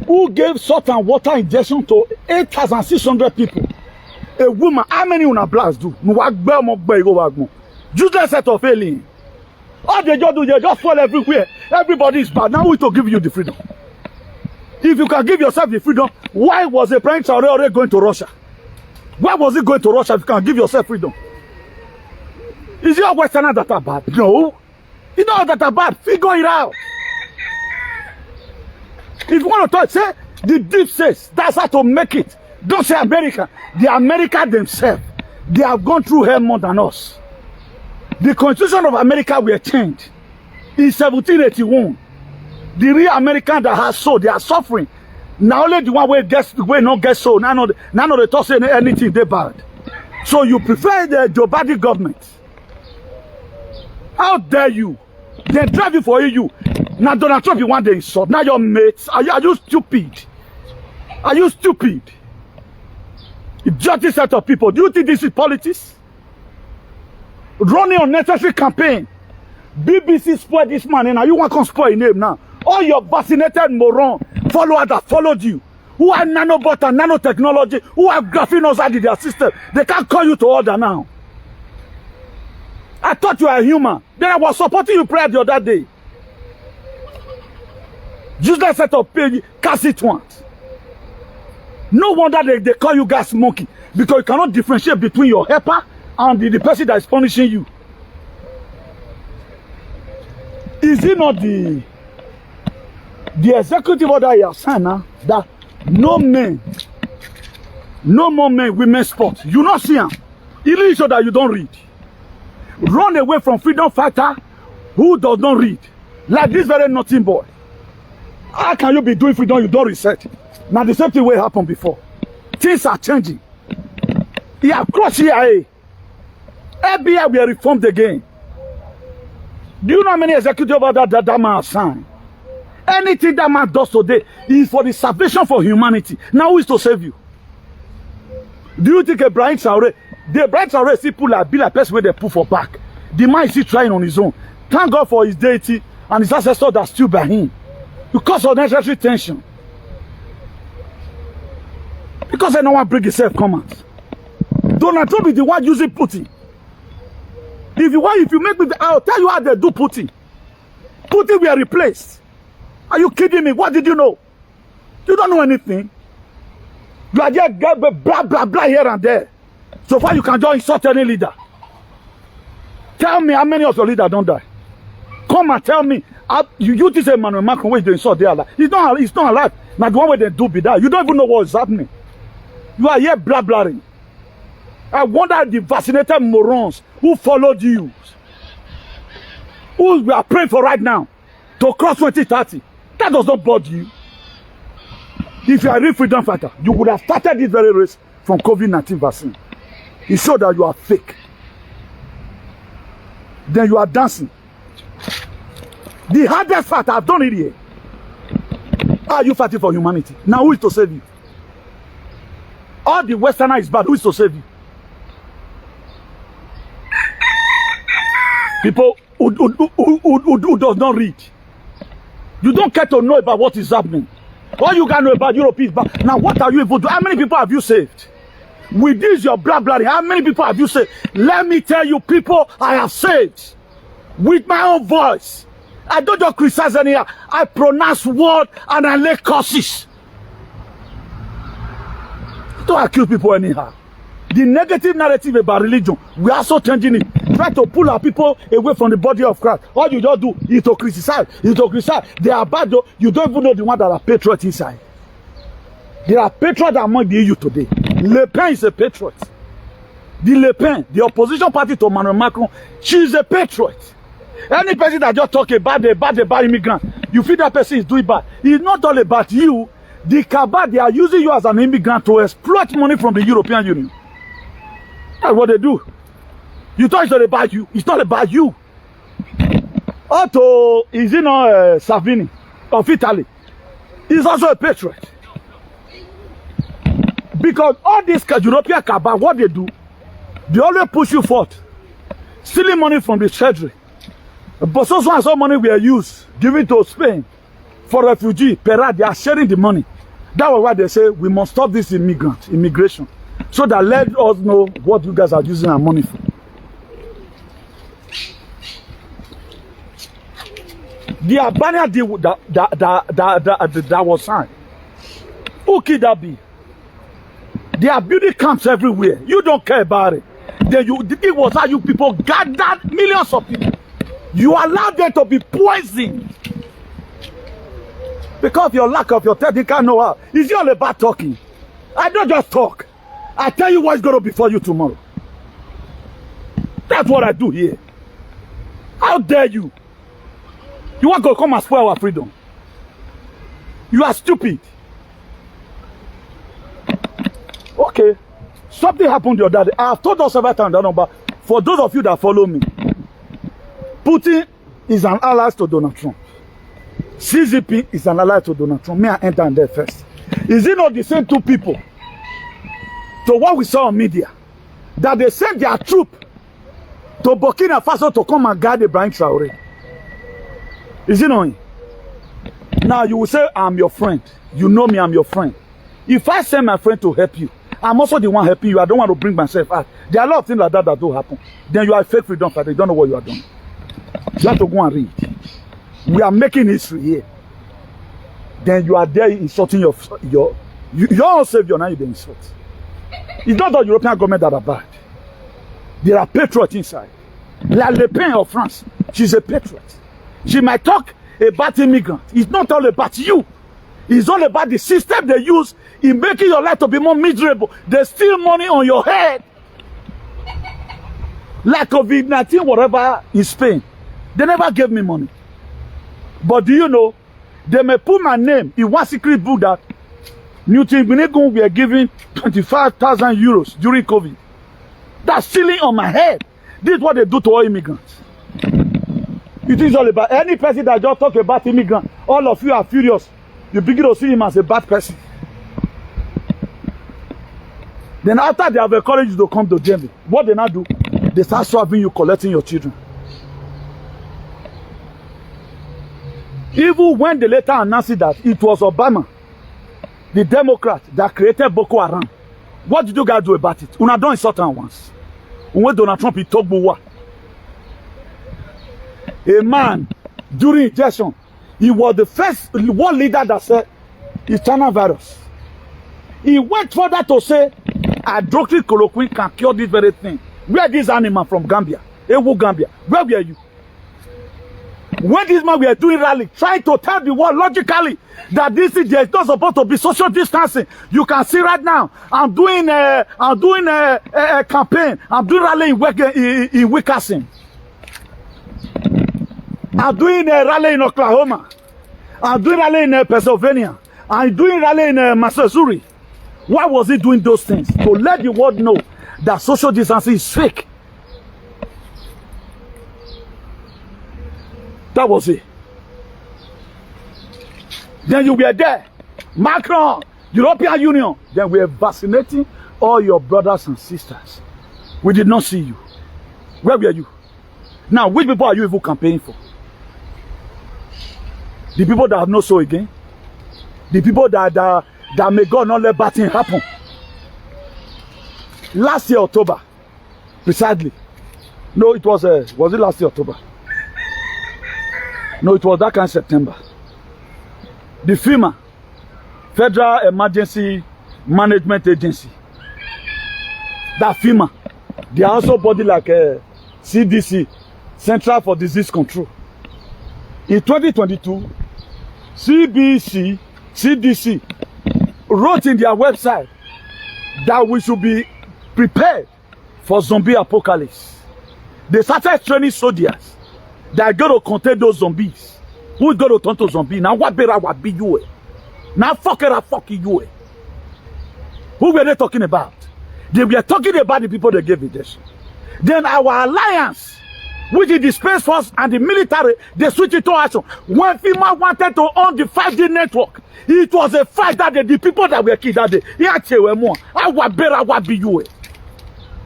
who gave salt and water injection to 8,600 people? A woman, how many una blacks do? Useless set of alien. All they just do, they just fall everywhere. Everybody is bad. Now we to give you the freedom. If you can give yourself the freedom, why was the Prince already going to Russia? Why was he going to Russia if you can give yourself freedom? Is your Westerners that are bad? No. You know that are bad. Figure it out. If you want to talk, say the deep says that's how to make it. Don't say America. The America themselves, they have gone through hell more than us. The Constitution of America will change in 1781. The real American that has soul, they are suffering. Now only the one where not get soul. Now they talk say anything they bad. So you prefer the Joe Biden government? How dare you? They drive you for EU. Now Donald Trump you want to insult. Now your mates. Are you stupid? Are you stupid? Dirty set of people. Do you think this is politics? Running unnecessary campaign. BBC spoiled this man and now you want to spoil his name now. All your vaccinated moron followers that followed you, who have nanobot and nanotechnology, who have graphene outside their system, they can't call you to order now. I thought you were a human. Then I was supporting you prayer the other day. Useless set of pay cassette ones. No wonder they call you guys monkey, because you cannot differentiate between your helper and the person that is punishing you. it not the executive order he has signed now that no more men, women sport. You not see him. It really show that you don't read. Run away from freedom fighter who does not read. Like this very nothing boy. How can you be doing freedom you don't research? Now the same thing will happen before. Things are changing. He have crossed CIA. FBI will reformed again. Do you know how many executive orders that man has signed? Anything that man does today is for the salvation for humanity. Now who is to save you? Do you think Ibrahim Traore, the Ibrahim Traore see pull like be like person where they pull for back? The man is still trying on his own. Thank God for his deity and his ancestors that stood by him. Because of necessary tension. Because I don't want to bring himself comments. Donald Trump is the one using Putin. If you make me, I'll tell you how they do Putin. Putin will replaced. Are you kidding me? What did you know? You don't know anything. You are just blah, blah, blah here and there. So far you can just insult any leader. Tell me how many of your leaders don't die. Come and tell me. You just say Emmanuel Macron where they insult their life. He's not alive. Now the one where they do be that. You don't even know what is happening. You are here blah, blabbing. I wonder the vaccinated morons who followed you, who we are praying for right now, to cross 2030. That does not bother you. If you are a real freedom fighter, you would have started this very race from COVID-19 vaccine. It showed that you are fake. Then you are dancing. The hardest fight, I've done it here. How are you fighting for humanity? Now who is to save you? All the Westerner is bad. Who is to save you? People who does not read. You don't care to know about what is happening. All you can know about Europe is bad. Now what are you able to do? How many people have you saved? With this your blah blah, how many people have you saved? Let me tell you, people I have saved. With my own voice. I don't just criticize anyhow. I pronounce words and I lay curses. Don't accuse people anyhow. The negative narrative about religion, we are also changing it. Try to pull our people away from the body of Christ. All you just do is to criticize. They are bad though. You don't even know the one that are patriots inside. There are patriots among the EU today. Le Pen is a patriot. The Le Pen, the opposition party to Emmanuel Macron, she is a patriot. Any person that just talk about the bad immigrant, you feel that person is doing bad. It's not all about you. The cabal, they are using you as an immigrant to exploit money from the European Union. That's what they do. You thought it's not about you. It's not about you. Otto, is he not Salvini of Italy? He's also a patriot. Because all these European cabal, what they do, they always push you forth. Stealing money from the treasury. But so and so money were used, given to Spain for refugee, Peru, they are sharing the money. That was why they say we must stop this immigration. So that let us know what you guys are using our money for. The Albania deal that was signed. Who could that be? They are building camps everywhere. You don't care about it. It was how you people gathered millions of people. You allowed them to be poisoned. Because of your lack of your technical know-how. It's all about talking. I don't just talk. I tell you what's going to be for you tomorrow. That's what I do here. How dare you? You want to come and spoil our freedom? You are stupid. Okay. Something happened the other day. I have told us several times that number. For those of you that follow me, Putin is an ally to Donald Trump. CZP is an ally to Donald Trump. May I enter in there first? Is it not the same two people? So what we saw on media, that they sent their troop to Burkina Faso to come and guard Ibrahim Traore. Is it not? Now you will say, I'm your friend. You know me, I'm your friend. If I send my friend to help you, I'm also the one helping you. I don't want to bring myself out. There are a lot of things like that do happen. Then you are a fake freedom fighter. You don't know what you are doing. You have to go and read. We are making history here. Then you are there insulting your own savior. Now you dey insult. It's not the European government that are bad. There are patriots inside. La Le Pen of France, she's a patriot. She might talk about immigrants. It's not all about you. It's all about the system they use in making your life to be more miserable. They steal money on your head. Like COVID-19, whatever in Spain. They never gave me money. But do you know, they may put my name in one secret book that Newton Benegun were giving 25,000 euros during COVID. That's stealing on my head. This is what they do to all immigrants. It is all about any person that just talk about immigrants. All of you are furious. You begin to see him as a bad person. Then after they have encouraged you to come to Germany, what they now do? They start serving you, collecting your children. Even when they later announced that it was Obama, the Democrat, that created Boko Haram, what did you guys do about it? Una don't insult him once. When Donald Trump he talk war. A man during injection, he was the first world leader that said it's China virus. He went further to say hydroxychloroquine can cure this very thing. Where this animal from Gambia? Ewu Gambia. Where were you? When this man were doing rally, trying to tell the world logically that this is not supposed to be social distancing. You can see right now, I'm doing a campaign. I'm doing rally in Wisconsin. I'm doing a rally in Oklahoma. I'm doing rally in Pennsylvania. I'm doing rally in Massachusetts. Why was he doing those things? To let the world know that social distancing is fake. That was it. Then you were there. Macron, European Union. Then we are vaccinating all your brothers and sisters. We did not see you. Where were you? Now, which people are you even campaigning for? The people that have no soul again? The people that may God not let bad things happen? Last year, October, precisely. No, it was it last year, October? No, it was that kind of September. The FEMA, Federal Emergency Management Agency, that FEMA, they are also body like CDC, Central for Disease Control. In 2022, CDC wrote in their website that we should be prepared for zombie apocalypse. They started training soldiers that are going to contain those zombies. Who is going to turn to zombie? Now what better what be you? Now fuck you. Who were they talking about? They were talking about the people that gave injection. Then our alliance, which is the Space Force and the military, they switched it to action. When FEMA wanted to own the 5G network, it was a fight that the people that were killed that day.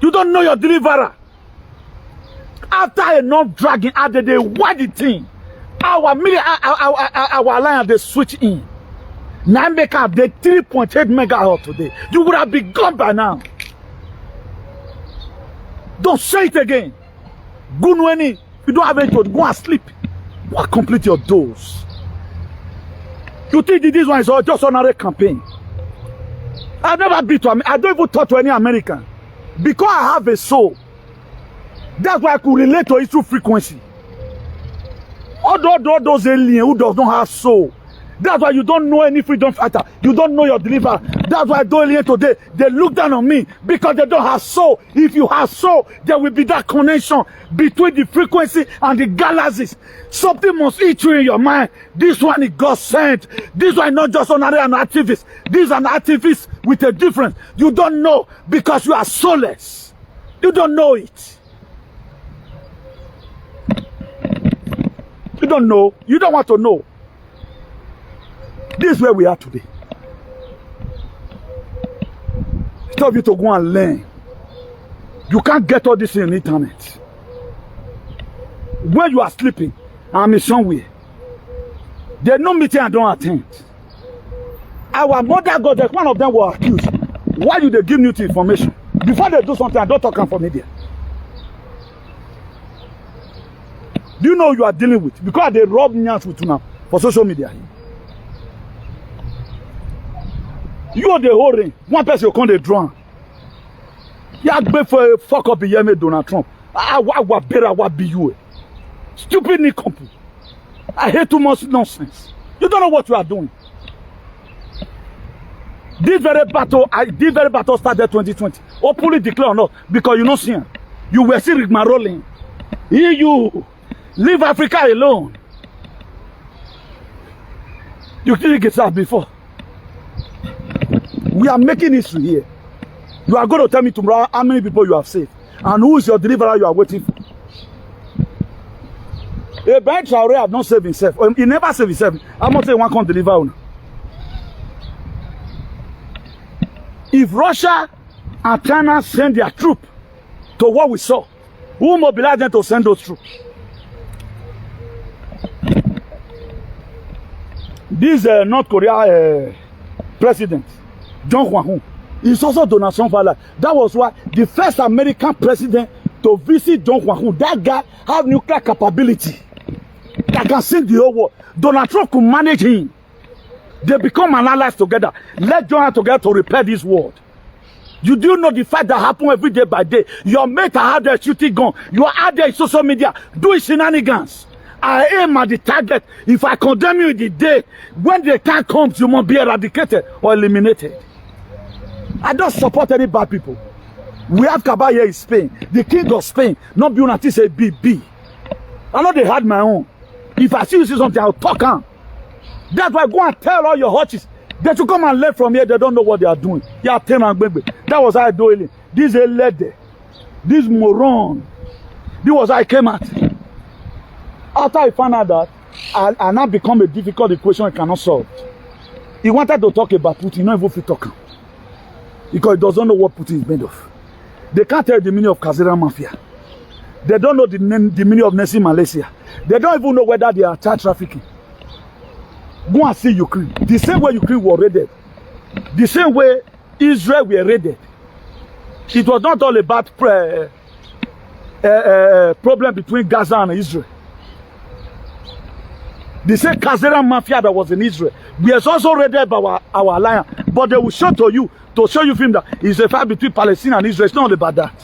You don't know your deliverer. After enough dragging out the day, what the thing? Our alliance, they switch in. Now make up the 3.8 megahertz today. You would have been gone by now. Don't say it again. Gunweni, you don't have anything to go and sleep. Go and complete your dose. You think this one is just another campaign? I've never been to America. I don't even talk to any American. Because I have a soul. That's why I could relate to it through frequency. All those aliens who does not have soul. That's why you don't know any freedom fighter. You don't know your deliverer. That's why those aliens today, they look down on me because they don't have soul. If you have soul, there will be that connection between the frequency and the galaxies. Something must eat you in your mind. This one is God sent. This one is not just an activist. This is an activist with a difference. You don't know because you are soulless. You don't know it. You don't know. You don't want to know. This is where we are today. Stop you to go and learn. You can't get all this in the internet. When you are sleeping, I'm in somewhere. There's no meeting I don't attend. Our mother got one of them was accused. Why do they give new information? Before they do something, I don't talk for media. Do you know you are dealing with? Because they rob nyans with you now for social media. You are the whole ring. One person will come the drum. You have been for a fuck up Donald Trump. What better what be you? Stupid Nick company. I hate too much nonsense. You don't know what you are doing. This very battle started 2020. Openly declare or not, because you not seeing. You were still rigmaroling. You leave Africa alone. You didn't get that before. We are making history here. You are going to tell me tomorrow how many people you have saved and who is your deliverer you are waiting for. Ibrahim Traore have not saved himself. He never saved himself. I'm not saying one can't deliver on. If Russia and China send their troop to what we saw, who mobilized them to send those troops? This North Korea president, John Hwang, is also donation for life. That was why the first American president to visit John Hwang, that guy have nuclear capability that can sink the whole world. Donald Trump could manage him. They become an allies together. Let's join together to repair this world. You do know the fight that happen every day by day. Your mate are out there shooting gun. You are out there in social media doing shenanigans. I aim at the target. If I condemn you in the day, when the time comes, you must be eradicated or eliminated. I don't support any bad people. We have Kaba here in Spain. The king of Spain, not be until say BB. I know they had my own. If I see you see something, I'll talk on. That's why go and tell all your hutches. They should come and learn from here. They don't know what they are doing. Yeah, that was how I do it. This is a lady. This moron. This was how I came at. After I found out that, I now become a difficult equation I cannot solve. He wanted to talk about Putin, not even talking. Because he doesn't know what Putin is made of. They can't tell the meaning of Kazera Mafia. They don't know the meaning of Nessie Malaysia. They don't even know whether they are child trafficking. Go and see Ukraine. The same way Ukraine was raided. The same way Israel were raided. It was not all about problem between Gaza and Israel. The same Kazera Mafia that was in Israel. We are also raided by our alliance. But they will show to you, to show you film that it's a fight between Palestine and Israel. It's not about that.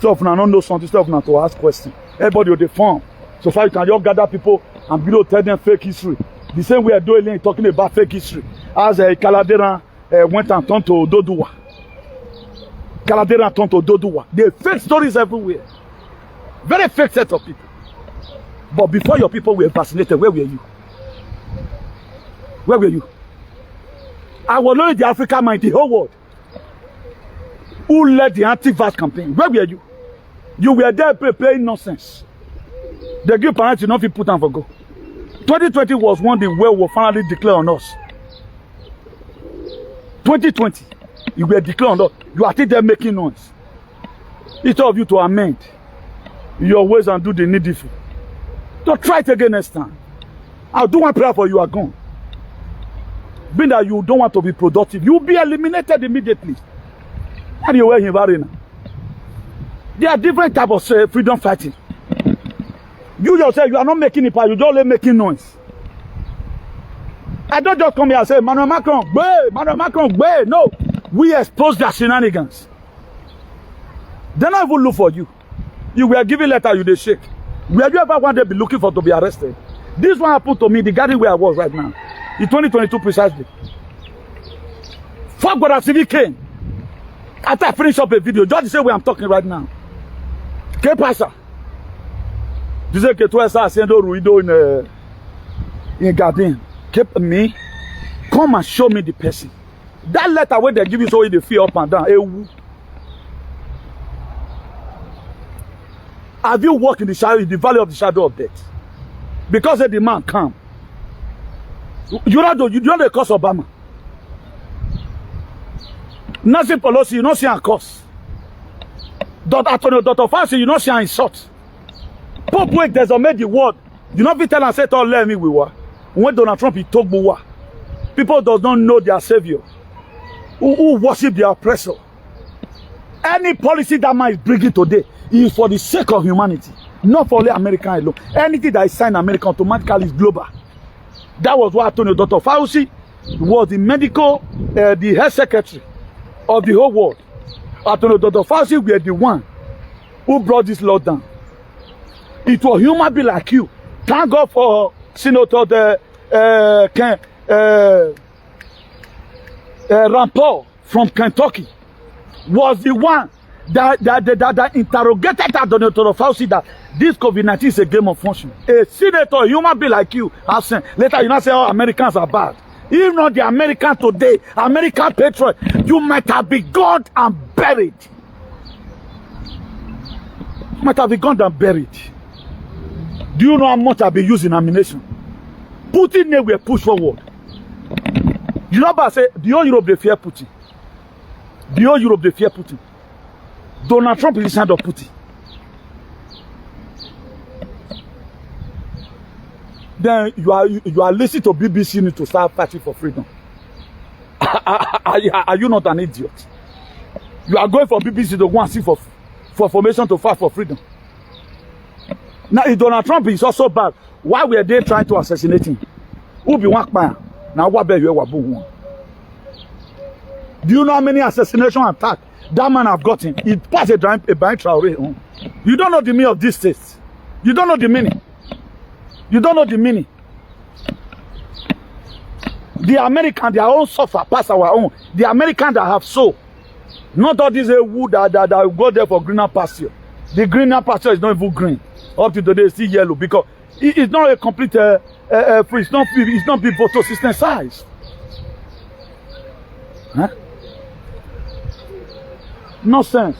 So if you don't know something, so if you to ask questions. Everybody will deform. So far you can just gather people and below tell them fake history. The same way Doyle talking about fake history. As Caladera went and turned to Doduwa. Caladera turned to Doduwa. There are fake stories everywhere. Very fake set of people. But before your people were vaccinated, where were you? Where were you? I was only the African mind, the whole world. Who led the anti-vax campaign? Where were you? You were there playing nonsense. They give parents enough you put on for go. 2020 was one the world will finally declare on us. 2020, you were declared on us. You are still there making noise. Each of you to amend your ways and do the needful. Don't try it again next time. I'll do one prayer for you are gone. Being that you don't want to be productive, you'll be eliminated immediately. How do you wear him now? There are different types of freedom fighting. You yourself, you are not making it, you're only making noise. I don't just come here and say, Emmanuel Macron, wait. No. We expose their shenanigans. They don't even look for you. You were giving letter, you they shake. Where you ever want to be looking for to be arrested? This one happened to me, the garden where I was right now. In 2022 precisely. Fuck what I came. After I finish up a video, just the same way I'm talking right now. Que pasa? Dizer que tu estás haciendo ruido in garden. Keep me. Come and show me the person. That letter where they give you so you feel up and down. Have you walked in the shadow, in the valley of the shadow of death? Because the man come. You don't the cause Obama. Nancy Pelosi, you don't see a cause. Dr. Fauci, you don't see an insult. Pope Wake does not make the word. You not be tell and say, "Oh, let me we were." When Donald Trump he talk more, people does not know their savior, who worship their oppressor. Any policy that man is bringing today is for the sake of humanity, not for only American alone. Anything that is signed American automatically is global. That was what Dr. Fauci was the the health secretary of the whole world. Dr. Fauci were the one who brought this law down. It was human being like you. Thank God for Senator Rand Paul from Kentucky was the one that interrogated Dr. Fauci that this COVID-19 is a game of function. A senator, a human being like you, has said, later you not say, oh, Americans are bad. If not the American today, American patriot, you might have been gone and buried. You might have been gone and buried. Do you know how much I've been using ammunition? Putin name will push forward. You know what I say? The whole Europe they fear Putin. The whole Europe they fear Putin. Donald Trump is the side of Putin. Then you are listening to BBC News to start fighting for freedom. Are you not an idiot? You are going for BBC to go and see for formation to fight for freedom. Now if Donald Trump is also bad, why were they trying to assassinate him? Who be one man? Now what be you one? Do you know how many assassination attacks that man have gotten? He passed a bank trial. You don't know the meaning of this state. You don't know the meaning. You don't know the meaning. The American, their own suffer past our own. The American that have soul. Not all this wood that go there for greener pasture. The greener pasture is not even green. Up to today, it's still yellow because it's not a complete free. It's not big photosystem size. Huh? Nonsense.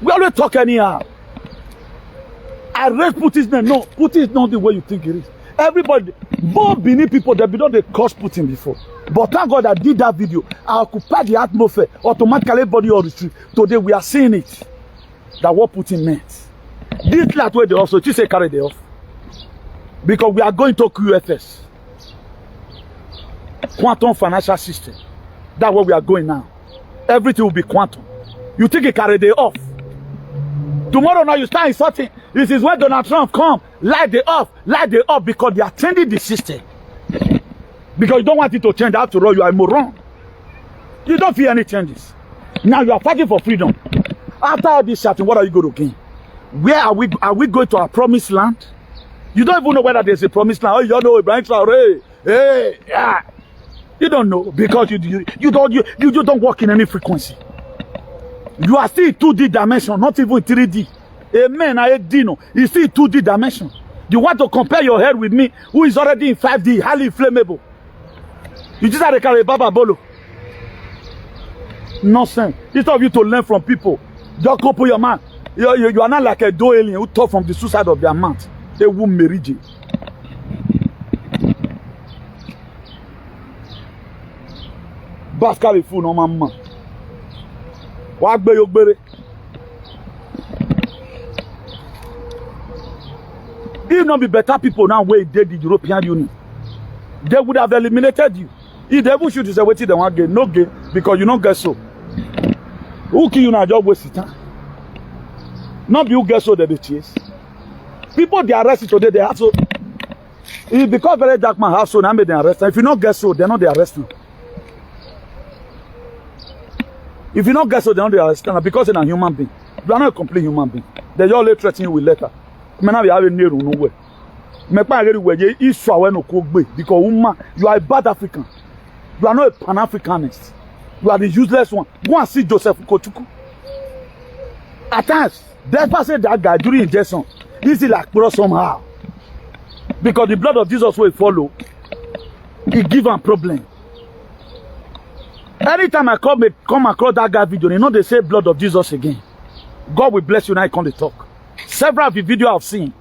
We always talk anyhow. I raise Putin's name. No, Putin is not the way you think it is. Everybody, both Benin people, they don't they curse Putin before. But thank God I did that video. I occupied the atmosphere. Automatically, everybody on the street. Today we are seeing it. That what Putin meant. This last way they also, she say carry they off. Because we are going to QFS. Quantum financial system. That's where we are going now. Everything will be quantum. You think it carry they off. Tomorrow now you start insulting. This is when Donald Trump come. Light they off because they are changing the system. Because you don't want it to change. After all, you are a moron. You don't feel any changes. Now you are fighting for freedom. After all this shouting, what are you going to gain? Where are we going to our promised land? You don't even know whether there's a promised land. Oh, you don't know Ibrahim Traore. Hey, yeah. You don't know because you don't work in any frequency. You are still in 2D dimension, not even 3D. Amen. I dino. You still in 2D dimension. You want to compare your head with me, who is already in 5D, highly inflammable. You just have to carry Baba Bolo. Nonsense. Instead of you to learn from people, just go put your man. You are not like a doe alien who talk from the suicide of their mouth. They will marry you. Bascal fool no man. What be your berry? If not be better people now where they did the European Union, they would have eliminated you. If they would shoot you say wait till they want gain, no gain because you don't get so. Who kill you now just waste time? Not be who get so they be chase. People they arrested today they have so. If because very dark man have so now made them arrest. If you not get so, they're not they arrest you. If you not get so, they're not they arrest you because you're a human being. You are not a complete human being. They just only threaten you with letter. Me now we have a near nowhere. Me pa ageri weje isu awe no ko gbe because woman you are a bad African. You are not a Pan-Africanist. You are the useless one. Go and see Joseph Kochuku. At times, despite say that guy during injection, he's like pro somehow. Because the blood of Jesus will follow. He give him problem. Anytime I come across that guy video, you know they say blood of Jesus again. God will bless you now. I can't talk. Several of the videos I've seen.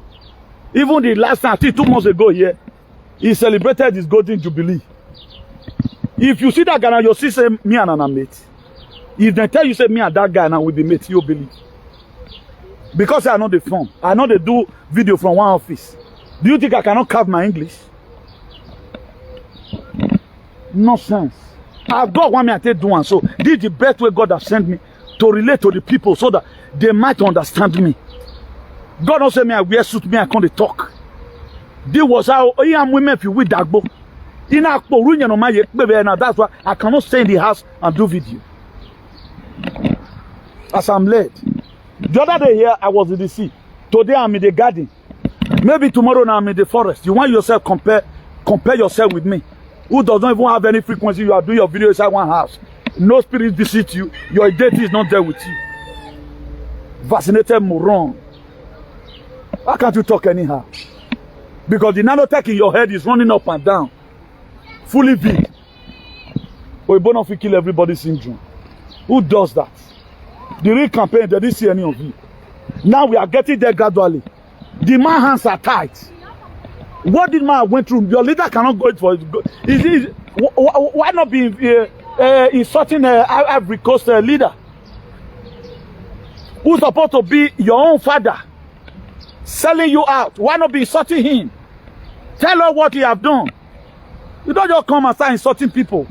Even the last time, I think 2 months ago here, he celebrated his golden jubilee. If you see that guy now, you'll see say me and Anna mate. If they tell you say me and that guy now will be mate, you'll believe. Because I know the form. I know they do video from one office. Do you think I cannot carve my English? Nonsense. I've got one me I take do one. So this is the best way God has sent me to relate to the people so that they might understand me. God don't say me I wear suit me I can't talk. This was how I am women if you with Dagbo. That's why I cannot stay in the house and do video. As I'm led. The other day here I was in the sea. Today I'm in the garden. Maybe tomorrow now I'm in the forest. You want yourself compare yourself with me, who does not even have any frequency. You are doing your video inside one house. No spirit visit you. Your deity is not there with you. Vaccinated moron. How can't you talk anyhow? Because the nanotech in your head is running up and down. Fully big. Oibono will kill everybody syndrome. Who does that? The real campaign, they didn't see any of you. Now we are getting there gradually. The man's hands are tight. What did man went through? Your leader cannot go for it. Why not be insulting Ivory Coast leader? Who's supposed to be your own father? Selling you out. Why not be insulting him? Tell her what he have done. You don't just come and start insulting people.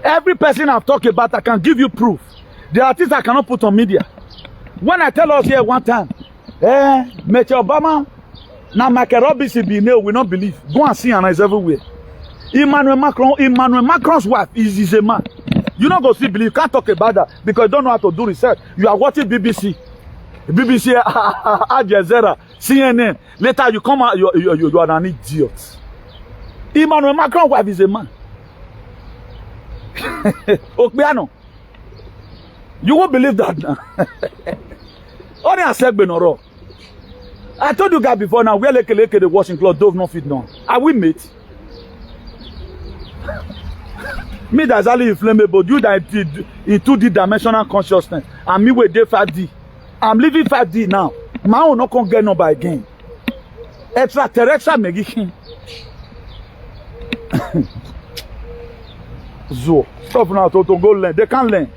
Every person I've talked about, I can give you proof. There are things I cannot put on media. When I tell us here one time, Mr. Obama, now Michael Robinson be no, we not believe. Go and see and it's everywhere. Emmanuel Macron's wife is a man. You not go see believe. You can't talk about that because you don't know how to do research. You are watching BBC, Al Jazeera, CNN. Later you come out, you are an idiot. Emmanuel Macron's wife is a man. Okpebholo. You won't believe that now. Only a segment or I told you guys before now, we are like the washing cloth, dove not fit none. Are we mate? Me that's only inflammable, you that in 2D dimensional consciousness, and me with 5D. I'm living 5D now. My own not gonna get number again. Extraterrestrial megichin. Zo. Stop now to go learn. They can't learn.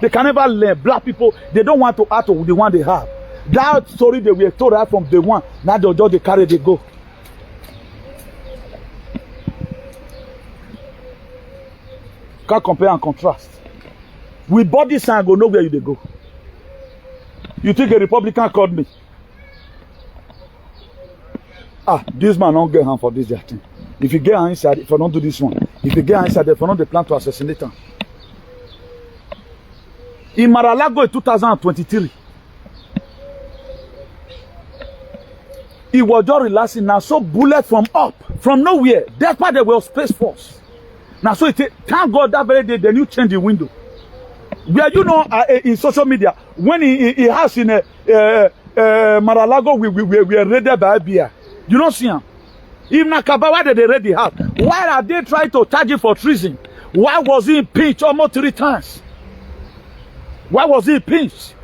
They can never learn. Black people, they don't want to act with the one they have. That story they were told right from day one. Now they carry, they go. Can't compare and contrast. With body sign, go know where they go. You think a Republican called me? This man don't get hand for this thing. If you get hand inside, if I don't do this one, if you get hand inside, if I don't they plan to assassinate him. In Mar-a-Lago in 2023, he was just relaxing. Now, so bullet from up, from nowhere. That's why they were Space Force. Now, so thank God that very day, then you change the window. Where you know in social media, when he has in Mar-a-Lago, we were raided by FBI. You don't see him. If Nakaba, why did they raid the house? Why are they trying to charge him for treason? Why was he impeached almost 3 times? Why was he impeached?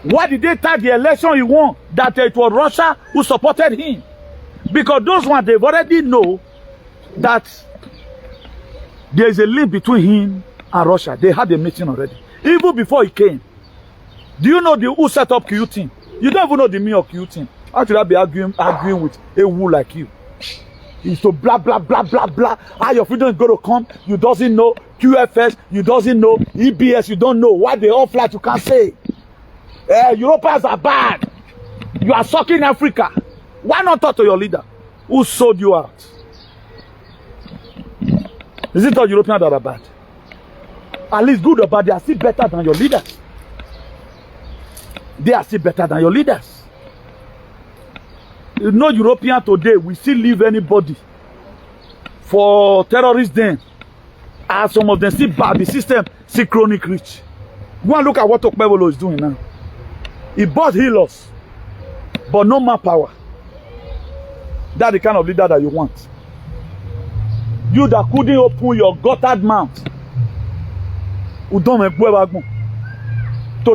Why did they tag the election he won that it was Russia who supported him? Because those ones, they've already know that there is a link between him and Russia. They had a meeting already. Even before he came. Do you know who set up Q team? You don't even know the meaning of Q team. How should I be arguing with a wool like you? He's so blah, blah, blah, blah, blah. How your freedom is going to come? You doesn't know. QFS, you doesn't know. EBS, you don't know. Why they all flat, you can't say. Europeans are bad. You are sucking Africa. Why not talk to your leader? Who sold you out? Is it all Europeans that are bad? At least good or bad, they are still better than your leaders. They are still better than your leaders. You know, European today, we still leave anybody for terrorists then. And some of them still bad. The system still chronic rich. Go and look at what Okpebholo is doing now. He bought healers, but no manpower. That's the kind of leader that you want. You that couldn't open your guttered mouth. To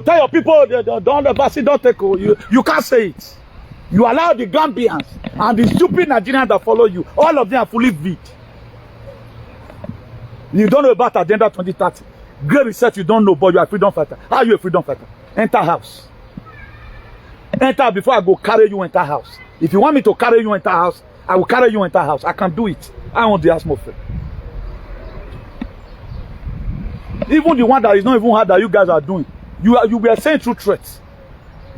tell your people, don't take you can't say it. You allow the Gambians and the stupid Nigerians that follow you, all of them are fully vid. You don't know about Agenda 2030. Great research you don't know, but you are a freedom fighter. How are you a freedom fighter? Enter house. Enter before I go carry you enter house. If you want me to carry you enter house, I will carry you enter house. I can do it. I want the atmosphere. Even the one that is not even hard that you guys are doing. You were saying true threats.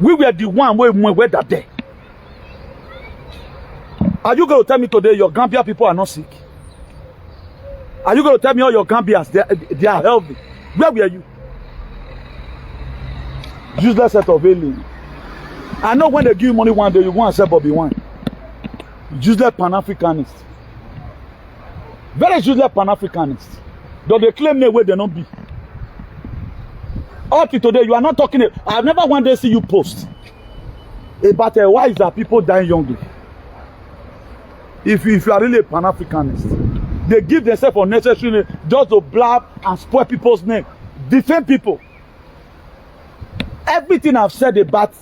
We were the one where we were that day. Are you going to tell me today your Gambia people are not sick? Are you going to tell me all your Gambians they are healthy? Where were you? Useless set of aliens. I know when they give you money one day, you go and sell Bobby wine. Useless Pan-Africanist. Very useless Pan-Africanist. Though they claim they way they not be. Up to today, you are not talking. I've never one day see you post about why is that people dying youngly. If you are really a Pan-Africanist, they give themselves unnecessary just to blab and spoil people's name. Defend people. Everything I've said about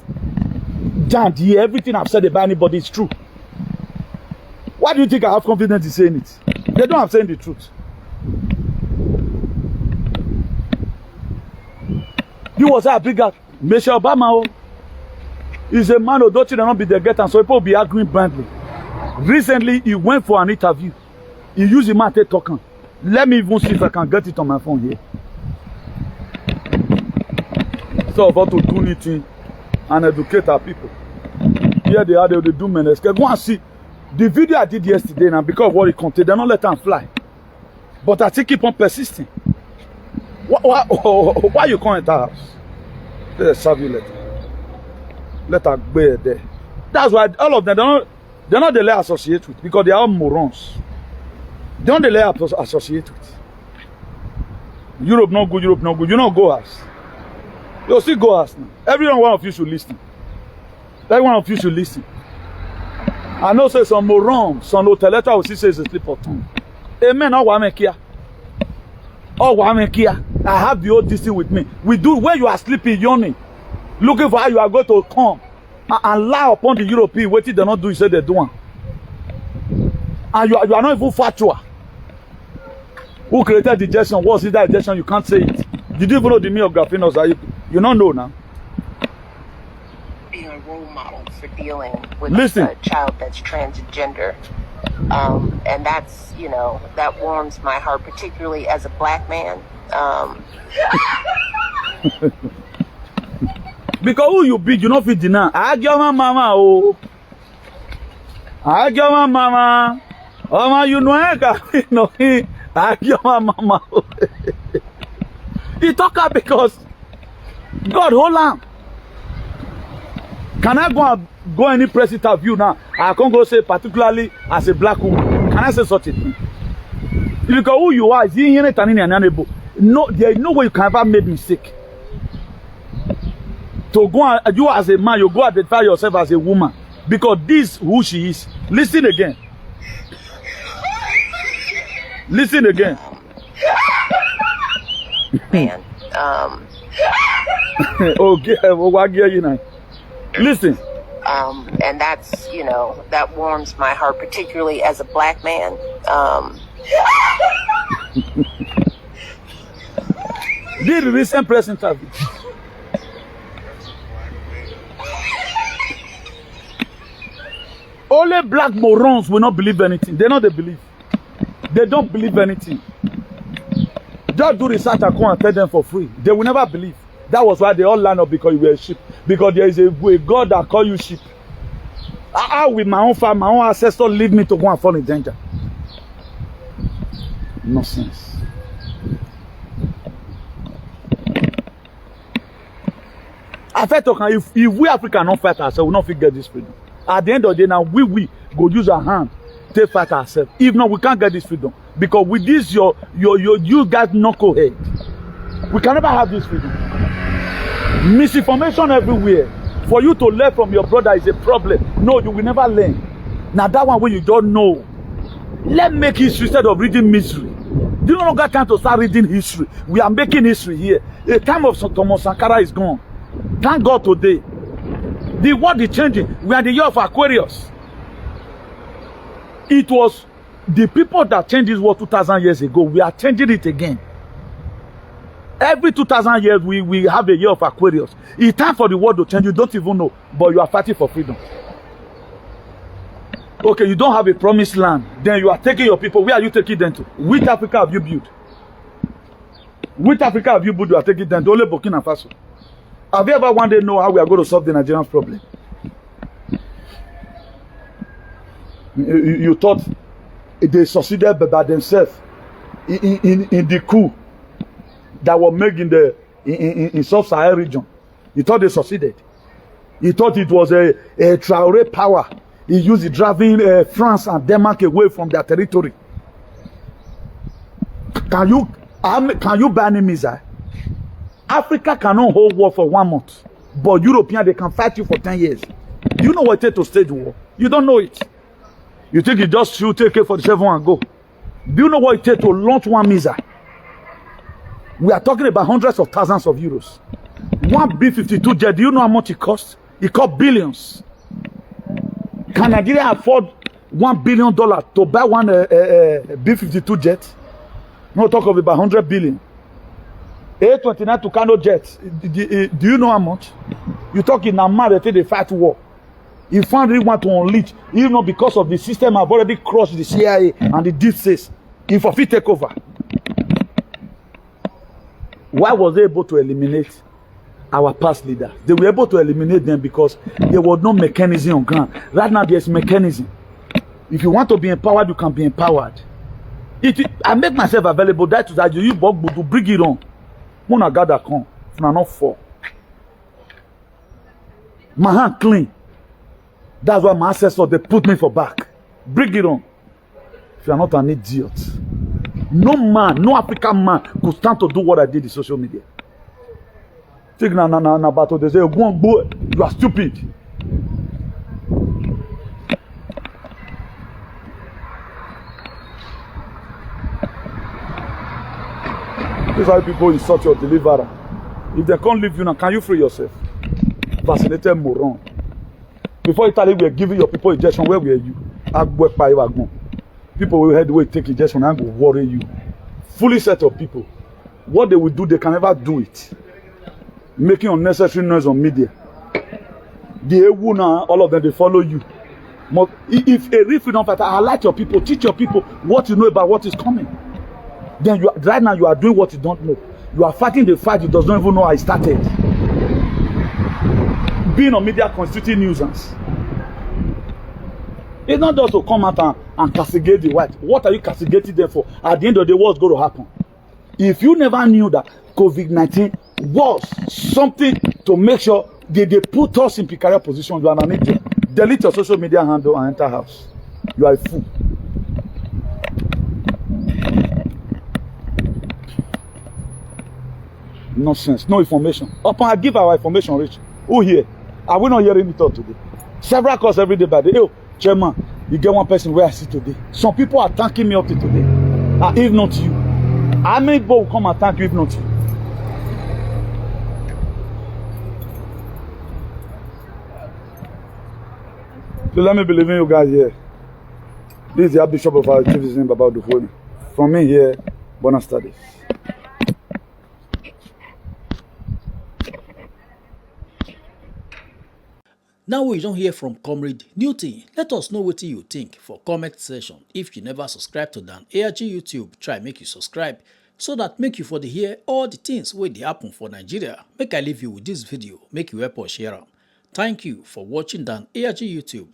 Jan here, everything I've said about anybody is true. Why do you think I have confidence in saying it? They don't have saying the truth. You was a bigger Michelle Obama is a man who don't you not be the get and so people be arguing blindly. Recently, he went for an interview. He used him to talk. Let me even see if I can get it on my phone here. So about to do anything and educate our people. Here they are, they do menace. Go and see the video I did yesterday now because of what it contained. They don't let them fly. But I still keep on persisting. Why you come at our house? Let's serve you later. Let her bear there. That's why all of them they're not the layer associate with because they are all morons. They don't the layer associate with. Europe no good, Europe no good. You don't go us. You'll still go us now. Every one of you should listen. Every one of you should listen. I know say some morons, some intellectual will say it's a slip of tongue. Amen. I have the old DC with me. We do when you are sleeping, yawning, looking for how you are going to come and lie upon the European. What did they not do? You say they do. And you are not even factual. Who created the gestion? What is that gestion? You can't say it. Did you even know the meaning of graphinos? You don't know now. Being a role model for dealing with a child that's transgender. And that's, you know, that warms my heart, particularly as a black man. Because who you be, you not fit deny. I get my mama, oh. I get my mama. Oh, man, you know, I get my mama. He talk up because God, hold on. Can I go any press interview now? I can't go say particularly as a black woman. Can I say such a thing? Because who you are, is he in it and in no, there is no way you can ever make mistake. To go and you as a man, you go identify yourself as a woman. Because this who she is. Listen again. Listen again. Man. Okay, what gear you now? Listen. And that's, you know, that warms my heart, particularly as a black man. Did the recent press interview. Only black morons will not believe anything. They know they believe. They don't believe anything. Just do research and come and tell them for free. They will never believe. That was why they all line up because you were a sheep. Because there is a God that call you sheep. How will my own father, my own ancestor lead me to go and fall in danger? Nonsense. I felt okay, if we Africans don't fight ourselves, we don't get this freedom. At the end of the day, now we go use our hand to fight ourselves. If not, we can't get this freedom. Because with this, you guys knucklehead. We can never have this freedom. Misinformation everywhere. For you to learn from your brother is a problem. No, you will never learn. Now that one where you don't know. Let's make history instead of reading mystery. Do you no longer time to start reading history? We are making history here. The time of Thomas Sankara is gone. Thank God today. The world is changing. We are in the year of Aquarius. It was the people that changed this world 2,000 years ago. We are changing it again. Every 2,000 years, we have a year of Aquarius. It's time for the world to change. You don't even know, but you are fighting for freedom. Okay, you don't have a promised land. Then you are taking your people. Where are you taking them to? Which Africa have you built? Which Africa have you built? You are taking them to only Burkina Faso. Have you ever one day know how we are going to solve the Nigerian problem? You thought they succeeded by themselves in the coup that were made in the sub-Saharan region. You thought they succeeded. He thought it was a Traoré power. He used it driving France and Denmark away from their territory. Can you buy any missile? Africa cannot hold war for 1 month, but European, they can fight you for 10 years. You know what it takes to stage war? You don't know it. You think you just shoot AK-47 and go. Do you know what it takes to launch one missile? We are talking about hundreds of thousands of euros. One B-52 jet, do you know how much it costs? It costs billions. Can Nigeria afford $1 billion to buy one B-52 jet? No talk of about 100 billion. A29 Tucano jets. Do you know how much? You talking now, man, they fight war. If one really want to unleash, even though because of the system have already crossed the CIA and the deep states, if of it take over. Why was they able to eliminate our past leaders? They were able to eliminate them because there was no mechanism on ground. Right now, there's mechanism. If you want to be empowered, you can be empowered. I make myself available. That is that you to bring it on. Mona gather come. If not for. My hand clean. That's why my ancestors they put me for back. Bring it on. If you are not an idiot, no man, no African man could stand to do what I did in social media. Think na battle. They say, you are stupid. This is why people insult your deliverer. If they can't leave you now, can you free yourself? Vaccinated moron. Before Italy were giving your people injection, where were you? People will head away take injection and go worry you. Fully set of people. What they will do, they can never do it. Making unnecessary noise on media. The Ewu now, all of them, they follow you. If a real freedom fighter, highlight your people, teach your people what you know about what is coming. Then right now you are doing what you don't know. You are fighting the fight you does not even know how it started. Being on media constituting nuisance. It's not just to come out and castigate the white. What are you castigating them for? At the end of the day, what's going to happen? If you never knew that COVID-19 was something to make sure they put us in precarious position, you are an idiot. Delete your social media handle and enter house. You are a fool. Nonsense, no information. Upon I give our information, Rich. Who here? Are we not hearing it all today? Several calls every day by the day. Oh, Chairman, you get one person where I see today. Some people are thanking me up to today. If not you. How many people will come and thank you if not you? So let me believe in you guys here. This is the Bishop of our Activism about the phone. From me here, Bona Studies. Now we don't hear from Comrade Newton. Let us know what you think for comment section. If you never subscribe to Dan ARG YouTube, try make you subscribe so that make you for the hear all the things where they happen for Nigeria. Make I leave you with this video, make you help us share them. Thank you for watching Dan ARG YouTube.